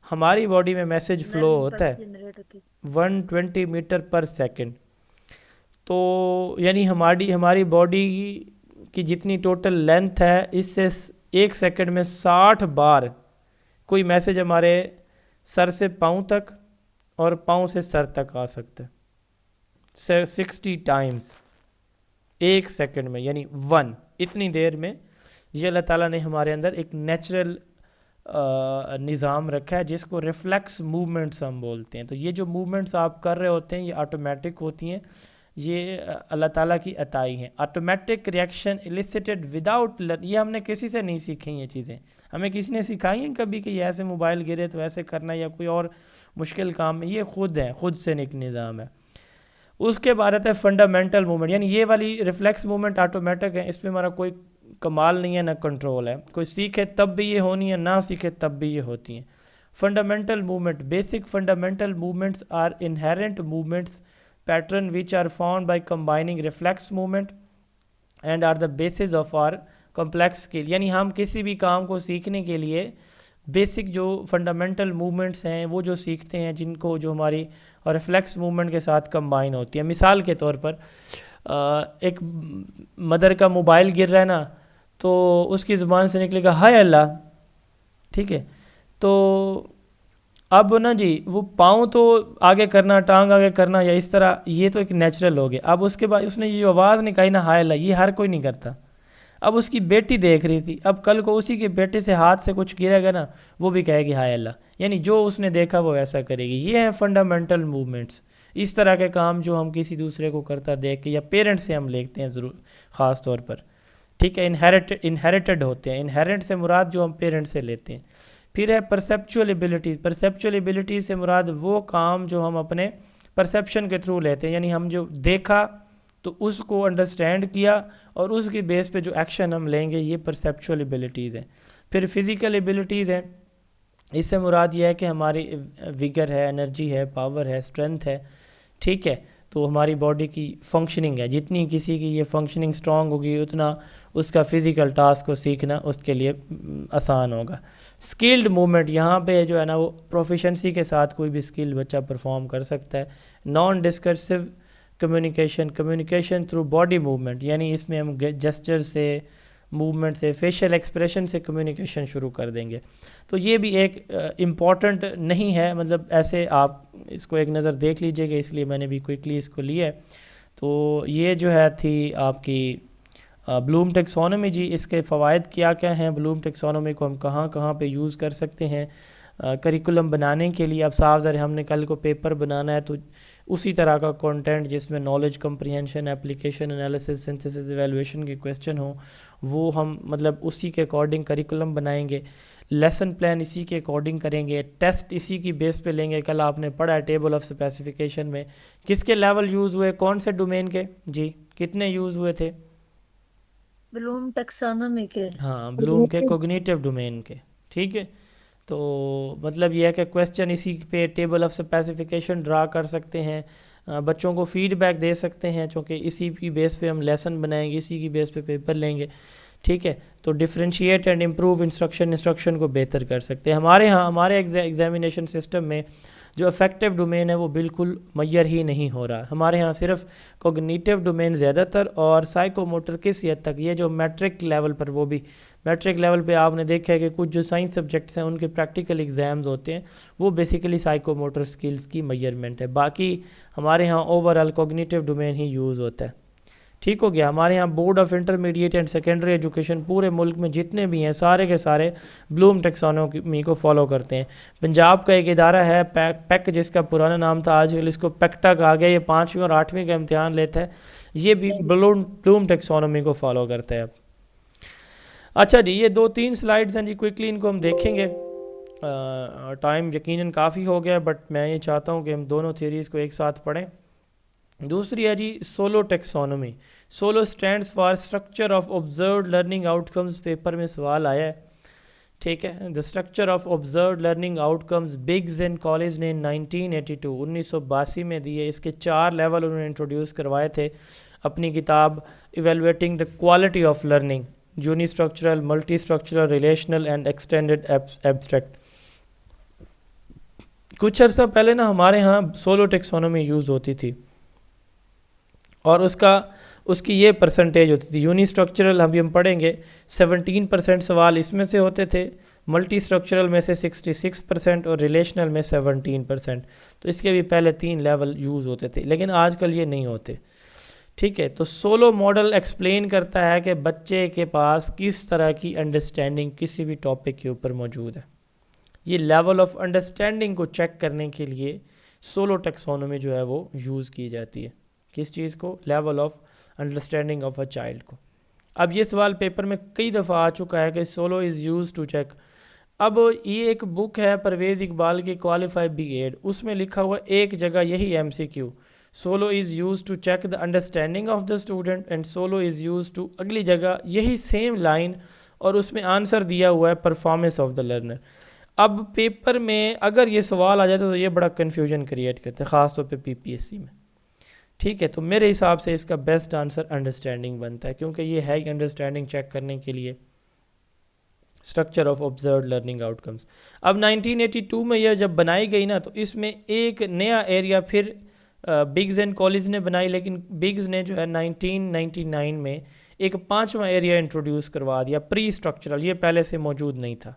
ہماری باڈی میں میسج فلو ہوتا ہے، 120 میٹر پر سیکنڈ. تو یعنی ہماری باڈی کی جتنی ٹوٹل لینتھ ہے، اس سے 1 سیکنڈ میں 60 بار کوئی میسج ہمارے سر سے پاؤں تک اور پاؤں سے سر تک آ سکتا ہے. 60 ٹائمز 1 سیکنڈ میں، یعنی 1 اتنی دیر میں. یہ اللہ تعالیٰ نے ہمارے اندر ایک نیچرل نظام رکھا ہے جس کو ریفلیکس موومنٹس ہم بولتے ہیں. تو یہ جو موومنٹس آپ کر رہے ہوتے ہیں یہ آٹومیٹک ہوتی ہیں، یہ اللہ تعالیٰ کی عطائی ہیں. آٹومیٹک ریئیکشن ایلیسٹڈ وداؤٹ، یہ ہم نے کسی سے نہیں سیکھی یہ چیزیں. ہمیں کسی نے سکھائی ہیں کبھی کہ یہ ایسے موبائل گرے تو ایسے کرنا یا کوئی اور مشکل کام؟ یہ خود ہے، خود سے ایک نظام ہے. اس کے بعد ہے فنڈامنٹل موومنٹ، یعنی یہ والی ریفلیکس موومنٹ آٹومیٹک ہے، اس میں ہمارا کوئی کمال نہیں ہے نہ کنٹرول ہے. کوئی سیکھے تب بھی یہ ہونی ہے، نہ سیکھے تب بھی یہ ہوتی ہیں. Fundamental movement, basic fundamental movements are inherent movements pattern which are found by combining reflex movement and are the basis of our complex skill. یعنی ہم کسی بھی کام کو سیکھنے کے لیے بیسک جو فنڈامنٹل موومنٹس ہیں وہ جو سیکھتے ہیں، جن کو جو ہماری ریفلیکس موومنٹ کے ساتھ کمبائن ہوتی ہیں. مثال کے طور پر ایک مدر کا موبائل گر رہا ہے نا، تو اس کی زبان سے نکلے گا ہائے اللہ، ٹھیک ہے. تو اب نا جی وہ پاؤں تو آگے کرنا، ٹانگ آگے کرنا یا اس طرح، یہ تو ایک نیچرل ہو گیا. اب اس کے بعد اس نے یہ جو آواز نکالی نا ہائے اللہ، یہ ہر کوئی نہیں کرتا. اب اس کی بیٹی دیکھ رہی تھی، اب کل کو اسی کے بیٹے سے ہاتھ سے کچھ گرے گا نا، وہ بھی کہے گی ہائے اللہ. یعنی جو اس نے دیکھا وہ ایسا کرے گی. یہ ہے فنڈامنٹل موومنٹس. اس طرح کے کام جو ہم کسی دوسرے کو کرتا دیکھ کے یا پیرنٹ سے ہم لیتے ہیں ضرور خاص طور پر، ٹھیک ہے، انہیریٹڈ ہوتے ہیں. انہیرنٹ سے مراد جو ہم پیرنٹ سے لیتے ہیں. پھر ہے پرسیپچول ایبلٹیز. پرسیپچول ایبلٹیز سے مراد وہ کام جو ہم اپنے پرسیپشن کے تھرو لیتے ہیں، یعنی ہم جو دیکھا تو اس کو انڈرسٹینڈ کیا اور اس کی بیس پہ جو ایکشن ہم لیں گے، یہ پرسیپچول ایبلٹیز ہیں. پھر فزیکل ایبلٹیز ہیں. اس سے مراد یہ ہے کہ ہماری ویگر ہے، انرجی ہے، پاور ہے، اسٹرینتھ ہے، ٹھیک ہے. تو ہماری باڈی کی فنکشننگ ہے، جتنی کسی کی یہ فنکشننگ اسٹرانگ ہوگی اتنا اس کا فزیکل ٹاسک کو سیکھنا اس کے لیے آسان ہوگا. اسکلڈ موومنٹ، یہاں پہ جو ہے نا وہ پروفیشنسی کے ساتھ کوئی بھی اسکل بچہ پرفارم کر سکتا ہے. Non discursive communication, communication through body movement, یعنی اس میں ہم جسچر سے، موومنٹ سے، فیشل ایکسپریشن سے کمیونیکیشن شروع کر دیں گے. تو یہ بھی ایک امپورٹنٹ نہیں ہے، مطلب ایسے آپ اس کو ایک نظر دیکھ لیجئے گا، اس لیے میں نے بھی کوئکلی اس کو لیا ہے. تو یہ جو ہے تھی آپ کی بلوم ٹیکسونومی. جی اس کے فوائد کیا کیا ہیں؟ بلوم ٹیکسونومی کو ہم کہاں کہاں پہ یوز کر سکتے ہیں کریکولم بنانے کے لیے. اب صاف ظاہر ہم نے کل کو پیپر بنانا ہے تو اسی طرح کا کنٹینٹ جس میں knowledge comprehension, application, analysis, synthesis, evaluation کے کویسچن ہوں، وہ ہم مطلب اسی کے اکارڈنگ کریکولم بنائیں گے. لیسن پلان اسی کے اکارڈنگ کریں گے. ٹیسٹ اسی کی بیس پہ لیں گے. کل آپ نے پڑھا ہے ٹیبل آف اسپیسیفیکیشن میں کس کے لیول یوز ہوئے، کون سے ڈومین کے، جی کتنے یوز ہوئے تھے؟ بلوم ٹیکسانومی کے، ہاں بلوم کے کوگنیٹیو ڈومین کے، ٹھیک ہے. تو مطلب یہ ہے کہ کویسچن اسی پہ ٹیبل آف اسپیسیفیکیشن ڈرا کر سکتے ہیں، بچوں کو فیڈ بیک دے سکتے ہیں، چونکہ اسی کی بیس پہ ہم لیسن بنائیں گے، اسی کی بیس پہ پیپر لیں گے، ٹھیک ہے. تو ڈفرینشیٹ اینڈ امپروو انسٹرکشن کو بہتر کر سکتے ہیں. ہمارے ایگزامینیشن سسٹم میں جو افیکٹو ڈومین ہے وہ بالکل میسر ہی نہیں ہو رہا. ہمارے ہاں صرف کوگنیٹیو ڈومین زیادہ تر اور سائیکو موٹر کس حد تک، یہ جو میٹرک لیول پر، وہ بھی میٹرک لیول پہ آپ نے دیکھا ہے کہ کچھ جو سائنس سبجیکٹس ہیں ان کے پریکٹیکل ایگزامز ہوتے ہیں، وہ بیسیکلی سائیکو موٹر سکلز کی میجرمنٹ ہے. باقی ہمارے ہاں اوور آل کوگنیٹیو ڈومین ہی یوز ہوتا ہے، ٹھیک ہو گیا. ہمارے یہاں board of intermediate and secondary education پورے ملک میں جتنے بھی ہیں سارے کے سارے بلوم ٹیکسانومی کو فالو کرتے ہیں. پنجاب کا ایک ادارہ ہے پیک جس کا پرانا نام تھا، آج کل اس کو پیکٹا کہا گیا. یہ 5ویں اور 8ویں کا امتحان لیتا ہے. یہ بھی بلوم ٹیکسانومی کو فالو کرتا ہے. اچھا جی، یہ 2-3 سلائیڈز ہیں جی، کوئکلی ان کو ہم دیکھیں گے. ٹائم یقیناً کافی ہو گیا، بٹ میں یہ چاہتا ہوں کہ ہم دونوں تھیوریز کو ایک ساتھ پڑھیں. دوسری ہے جی solo taxonomy. Solo stands for structure of observed learning outcomes. Paper میں سوال آیا ہے، ٹھیک ہے. The structure of observed learning outcomes Biggs and Collis نے 1982 1982 میں دیے. اس کے 4 لیول انہوں نے انٹروڈیوس کروائے تھے اپنی کتاب evaluating the quality of learning. Uni structural, multi structural, relational and extended abstract. کچھ عرصہ پہلے نا ہمارے ہاں سولو ٹیکسانومی یوز ہوتی تھی، اور اس کی یہ پرسنٹیج ہوتی تھی. یونی اسٹرکچرل ہم پڑھیں گے 17% سوال اس میں سے ہوتے تھے، ملٹی اسٹرکچرل میں سے 66% اور ریلیشنل میں 17%. تو اس کے بھی پہلے 3 لیول یوز ہوتے تھے، لیکن آج کل یہ نہیں ہوتے. ٹھیک ہے. تو سولو ماڈل ایکسپلین کرتا ہے کہ بچے کے پاس کس طرح کی انڈرسٹینڈنگ کسی بھی ٹاپک کے اوپر موجود ہے. یہ لیول آف انڈرسٹینڈنگ کو چیک کرنے کے لیے سولو ٹیکسانومی جو ہے وہ یوز کی جاتی ہے. کس چیز کو؟ Level of understanding of a child کو. اب یہ سوال پیپر میں کئی دفعہ آ چکا ہے کہ SOLO is use to check. اب یہ ایک بک ہے پرویز اقبال کی کوالیفائی بی ایڈ، اس میں لکھا ہوا ایک جگہ یہی MCQ، SOLO is use to check the understanding of the student and SOLO is use to, اگلی جگہ یہی سیم لائن اور اس میں آنسر دیا ہوا ہے پرفارمنس آف دا لرنر. اب پیپر میں اگر یہ سوال آ جاتا تو یہ بڑا کنفیوژن کریٹ کرتے ہیں، خاص طور پہ PPSC میں. ٹھیک ہے. تو میرے حساب سے اس کا بیسٹ آنسر انڈرسٹینڈنگ بنتا ہے، کیونکہ یہ ہے انڈرسٹینڈنگ چیک کرنے کے لیے structure of observed learning out comes. اب 1982 میں یہ جب بنائی گئی نا، تو اس میں ایک نیا ایریا پھر بگز اینڈ کالج نے بنائی، لیکن بگز نے جو ہے 1999 میں ایک 5واں ایریا انٹروڈیوس کروا دیا، پری اسٹرکچرل. یہ پہلے سے موجود نہیں تھا.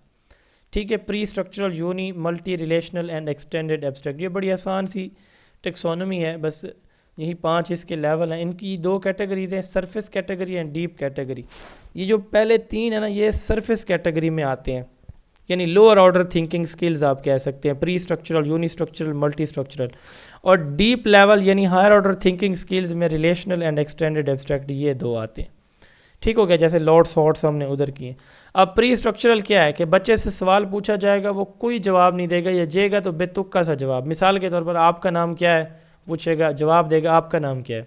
ٹھیک ہے. Prestructural, uni, multi, relational and extended abstract. یہ بڑی آسان سی ٹیکسانومی ہے، بس یہی 5 اس کے لیول ہیں. ان کی 2 کیٹیگریز ہیں، surface category and deep category. یہ جو پہلے 3 ہیں نا، یہ سرفیس کیٹیگری میں آتے ہیں، یعنی لوور آرڈر تھنکنگ سکلز آپ کہہ سکتے ہیں. Prestructural, unistructural, multistructural. اور ڈیپ لیول یعنی ہائر آرڈر تھنکنگ سکلز میں ریلیشنل اینڈ ایکسٹینڈڈ ایبسٹریکٹ، یہ 2 آتے ہیں. ٹھیک ہو گیا. جیسے لارڈس ہارٹس ہم نے ادھر کیے. اب پری اسٹرکچرل کیا ہے کہ بچے سے سوال پوچھا جائے گا، وہ کوئی جواب نہیں دے گا، یا دے گا تو بے تکا سا جواب. مثال کے طور پر آپ کا نام کیا ہے پوچھے گا، جواب دے گا آپ کا نام کیا ہے.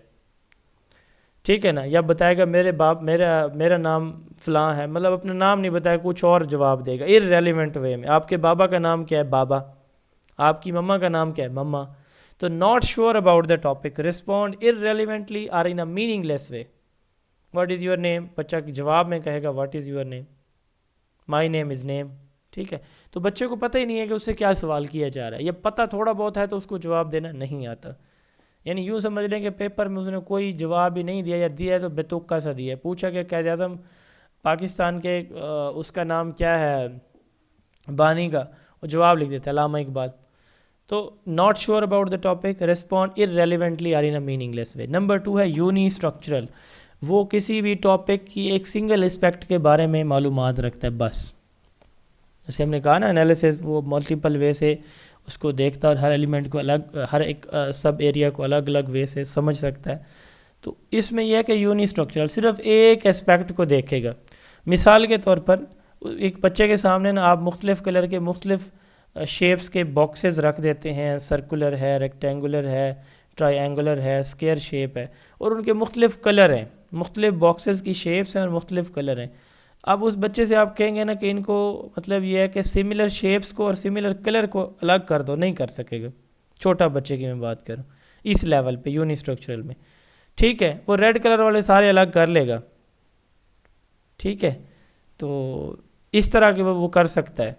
ٹھیک ہے نا. یا بتائے گا میرا نام فلاں ہے، مطلب اپنا نام نہیں بتائے، کچھ اور جواب دے گا ارریلیونٹ وے میں. آپ کے بابا کا نام کیا ہے؟ بابا. آپ کی مما کا نام کیا ہے؟ مما. تو not sure about the topic, respond irrelevantly اور in a meaningless way. What is your name? بچہ جواب میں کہے گا واٹ از یور نیم، مائی نیم از نیم. ٹھیک ہے. تو بچے کو پتہ ہی نہیں ہے کہ اس سے کیا سوال کیا جا رہا ہے. یہ پتہ تھوڑا بہت ہے تو اس کو جواب دینا نہیں آتا. یعنی یوں سمجھ لیں کہ پیپر میں اس نے کوئی جواب ہی نہیں دیا، یا دیا ہے تو بے تکا سا دیا ہے. پوچھا کہ قائد اعظم پاکستان کے اس کا نام کیا ہے بانی کا، وہ جواب لکھ دیتا ہے علامہ اقبال. تو not sure about the topic, respond irrelevantly اور in a meaningless way. Number 2 ہے یونی اسٹرکچرل. وہ کسی بھی ٹاپک کی ایک سنگل اسپیکٹ کے بارے میں معلومات رکھتا ہے بس. جیسے ہم نے کہا نا انالیسس، وہ ملٹیپل وے سے اس کو دیکھتا ہے اور ہر ایلیمنٹ کو الگ، ہر ایک سب ایریا کو الگ الگ وے سے سمجھ سکتا ہے. تو اس میں یہ ہے کہ یونی اسٹرکچرل صرف ایک اسپیکٹ کو دیکھے گا. مثال کے طور پر ایک بچے کے سامنے نا آپ مختلف کلر کے مختلف شیپس کے باکسز رکھ دیتے ہیں، سرکولر ہے، ریکٹینگولر ہے، ٹرائی اینگولر ہے، اسکیئر شیپ ہے، اور ان کے مختلف کلر ہیں، مختلف باکسز کی شیپس ہیں اور مختلف کلر ہیں. اب اس بچے سے آپ کہیں گے نا کہ ان کو مطلب یہ ہے کہ سملر شیپس کو اور سملر کلر کو الگ کر دو، نہیں کر سکے گا. چھوٹا بچے کی میں بات کروں اس لیول پہ یونی اسٹرکچرل میں. ٹھیک ہے. وہ ریڈ کلر والے سارے الگ کر لے گا. ٹھیک ہے. تو اس طرح کے وہ کر سکتا ہے،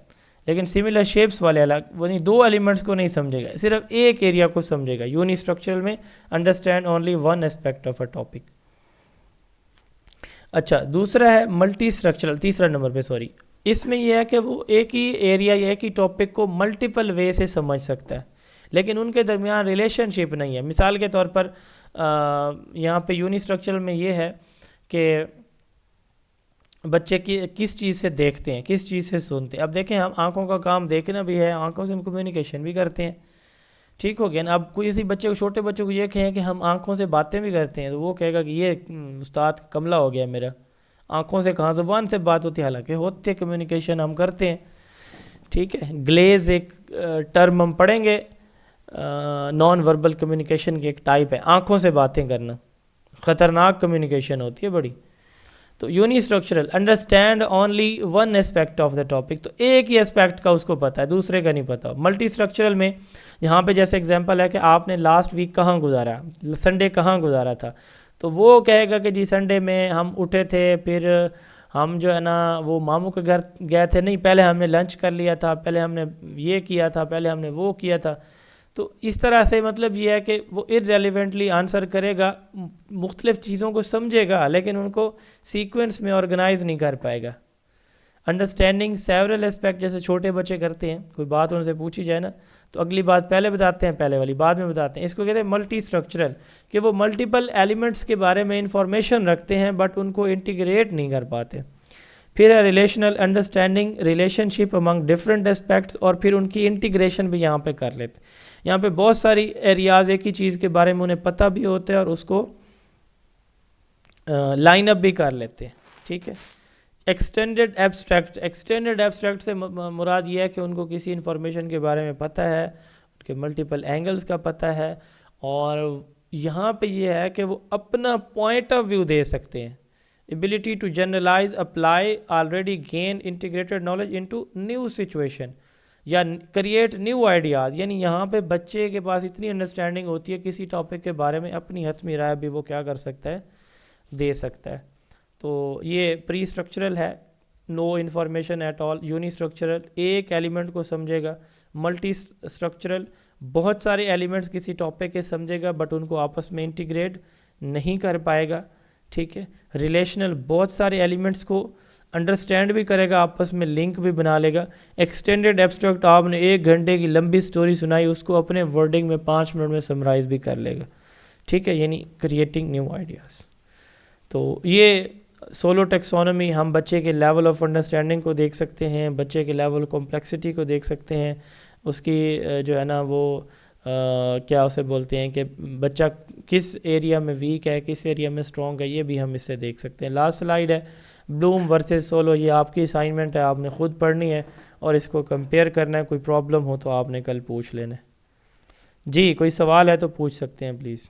لیکن سملر شیپس والے الگ، وہ نہیں، 2 ایلیمنٹس کو نہیں سمجھے گا، صرف ایک ایریا کو سمجھے گا. یونی اسٹرکچرل میں understand only one aspect of a topic. اچھا. دوسرا ہے ملٹی اسٹرکچرل، تیسرا نمبر پہ سوری. اس میں یہ ہے کہ وہ ایک ہی ایریا یا ایک ہی ٹاپک کو ملٹیپل وے سے سمجھ سکتا ہے، لیکن ان کے درمیان ریلیشن شپ نہیں ہے. مثال کے طور پر یہاں پہ یونی اسٹرکچرل میں یہ ہے کہ بچے کس چیز سے دیکھتے ہیں, کس چیز سے سنتے ہیں. اب دیکھیں ہم آنکھوں کا کام دیکھنا بھی ہے, آنکھوں سے ہم کمیونیکیشن بھی کرتے ہیں, ٹھیک ہو گیا نا. اب کوئی اسی بچے کو, چھوٹے بچے کو یہ کہیں کہ ہم آنکھوں سے باتیں بھی کرتے ہیں, تو وہ کہے گا کہ یہ استاد کملا ہو گیا میرا, آنکھوں سے کہاں زبان سے بات ہوتی ہے, حالانکہ ہوتے کمیونیکیشن ہم کرتے ہیں, ٹھیک ہے. گلیز ایک ٹرم ہم پڑھیں گے, نان وربل کمیونیکیشن کی ایک ٹائپ ہے, آنکھوں سے باتیں کرنا, خطرناک کمیونیکیشن ہوتی ہے بڑی. تو uni structural understand only one aspect of the topic, تو ایک ہی اسپیکٹ کا اس کو پتہ ہے, دوسرے کا نہیں پتہ. ملٹی اسٹرکچرل میں یہاں پہ جیسے اگزامپل ہے کہ آپ نے لاسٹ ویک کہاں گزارا, سنڈے کہاں گزارا تھا, تو وہ کہے گا کہ جی سنڈے میں ہم اٹھے تھے, پھر ہم جو ہے نا وہ ماموں کے گھر گئے تھے, نہیں پہلے ہم نے لنچ کر لیا تھا, پہلے ہم نے یہ کیا تھا, پہلے ہم نے وہ کیا تھا. تو اس طرح سے مطلب یہ ہے کہ وہ ارریلیونٹلی آنسر کرے گا, مختلف چیزوں کو سمجھے گا لیکن ان کو سیکوینس میں آرگنائز نہیں کر پائے گا. انڈرسٹینڈنگ سیورل اسپیکٹ, جیسے چھوٹے بچے کرتے ہیں, کوئی بات ان سے پوچھی جائے نا تو اگلی بات پہلے بتاتے ہیں, پہلے والی بعد میں بتاتے ہیں. اس کو کہتے ہیں ملٹی اسٹرکچرل, کہ وہ ملٹیپل ایلیمنٹس کے بارے میں انفارمیشن رکھتے ہیں بٹ ان کو انٹیگریٹ نہیں کر پاتے. پھر ہے ریلیشنل انڈرسٹینڈنگ, ریلیشن شپ امنگ ڈفرینٹ اسپیکٹس, اور پھر ان کی انٹیگریشن بھی یہاں پہ کر لیتے. یہاں پہ بہت ساری ایریاز ایک ہی چیز کے بارے میں انہیں پتہ بھی ہوتا ہے اور اس کو لائن اپ بھی کر لیتے ہیں, ٹھیک ہے. ایکسٹینڈڈ ایبسٹریکٹ, ایکسٹینڈڈ ایبسٹریکٹ سے مراد یہ ہے کہ ان کو کسی انفارمیشن کے بارے میں پتہ ہے, ان کے ملٹیپل اینگلز کا پتہ ہے, اور یہاں پہ یہ ہے کہ وہ اپنا پوائنٹ آف ویو دے سکتے ہیں. ability to generalize, apply already gained integrated knowledge into new situation, یا کریٹ نیو آئیڈیاز. یعنی یہاں پہ بچے کے پاس اتنی انڈرسٹینڈنگ ہوتی ہے کسی ٹاپک کے بارے میں, اپنی حتمی رائے بھی وہ کیا کر سکتا ہے, دے سکتا ہے. تو یہ پری اسٹرکچرل ہے, no information at all. Unistructural ایک ایلیمنٹ کو سمجھے گا. ملٹی اسٹرکچرل بہت سارے ایلیمنٹس کسی ٹاپک کے سمجھے گا بٹ ان کو آپس میں انٹیگریٹ نہیں کر پائے گا, ٹھیک ہے. ریلیشنل بہت سارے ایلیمنٹس کو انڈرسٹینڈ بھی کرے گا, آپس میں لنک بھی بنا لے گا. ایکسٹینڈڈ ایبسٹریکٹ, آپ نے 1 گھنٹے کی لمبی سٹوری سنائی, اس کو اپنے ورڈنگ میں 5 منٹ میں سمرائز بھی کر لے گا, ٹھیک ہے. یعنی کریٹنگ نیو آئیڈیاز. تو یہ سولو ٹیکسونومی ہم بچے کے لیول آف انڈرسٹینڈنگ کو دیکھ سکتے ہیں, بچے کے لیول کمپلیکسٹی کو دیکھ سکتے ہیں, اس کی جو ہے نا وہ کیا اسے بولتے ہیں کہ بچہ کس ایریا میں ویک ہے, کس ایریا میں اسٹرانگ ہے, یہ بھی ہم اس سے دیکھ سکتے ہیں. لاسٹ سلائیڈ ہے بلوم ورسز سولو, یہ آپ کی اسائنمنٹ ہے, آپ نے خود پڑھنی ہے اور اس کو کمپیئر کرنا ہے. کوئی پرابلم ہو تو آپ نے کل پوچھ لینا ہے. جی کوئی سوال ہے تو پوچھ سکتے ہیں پلیز.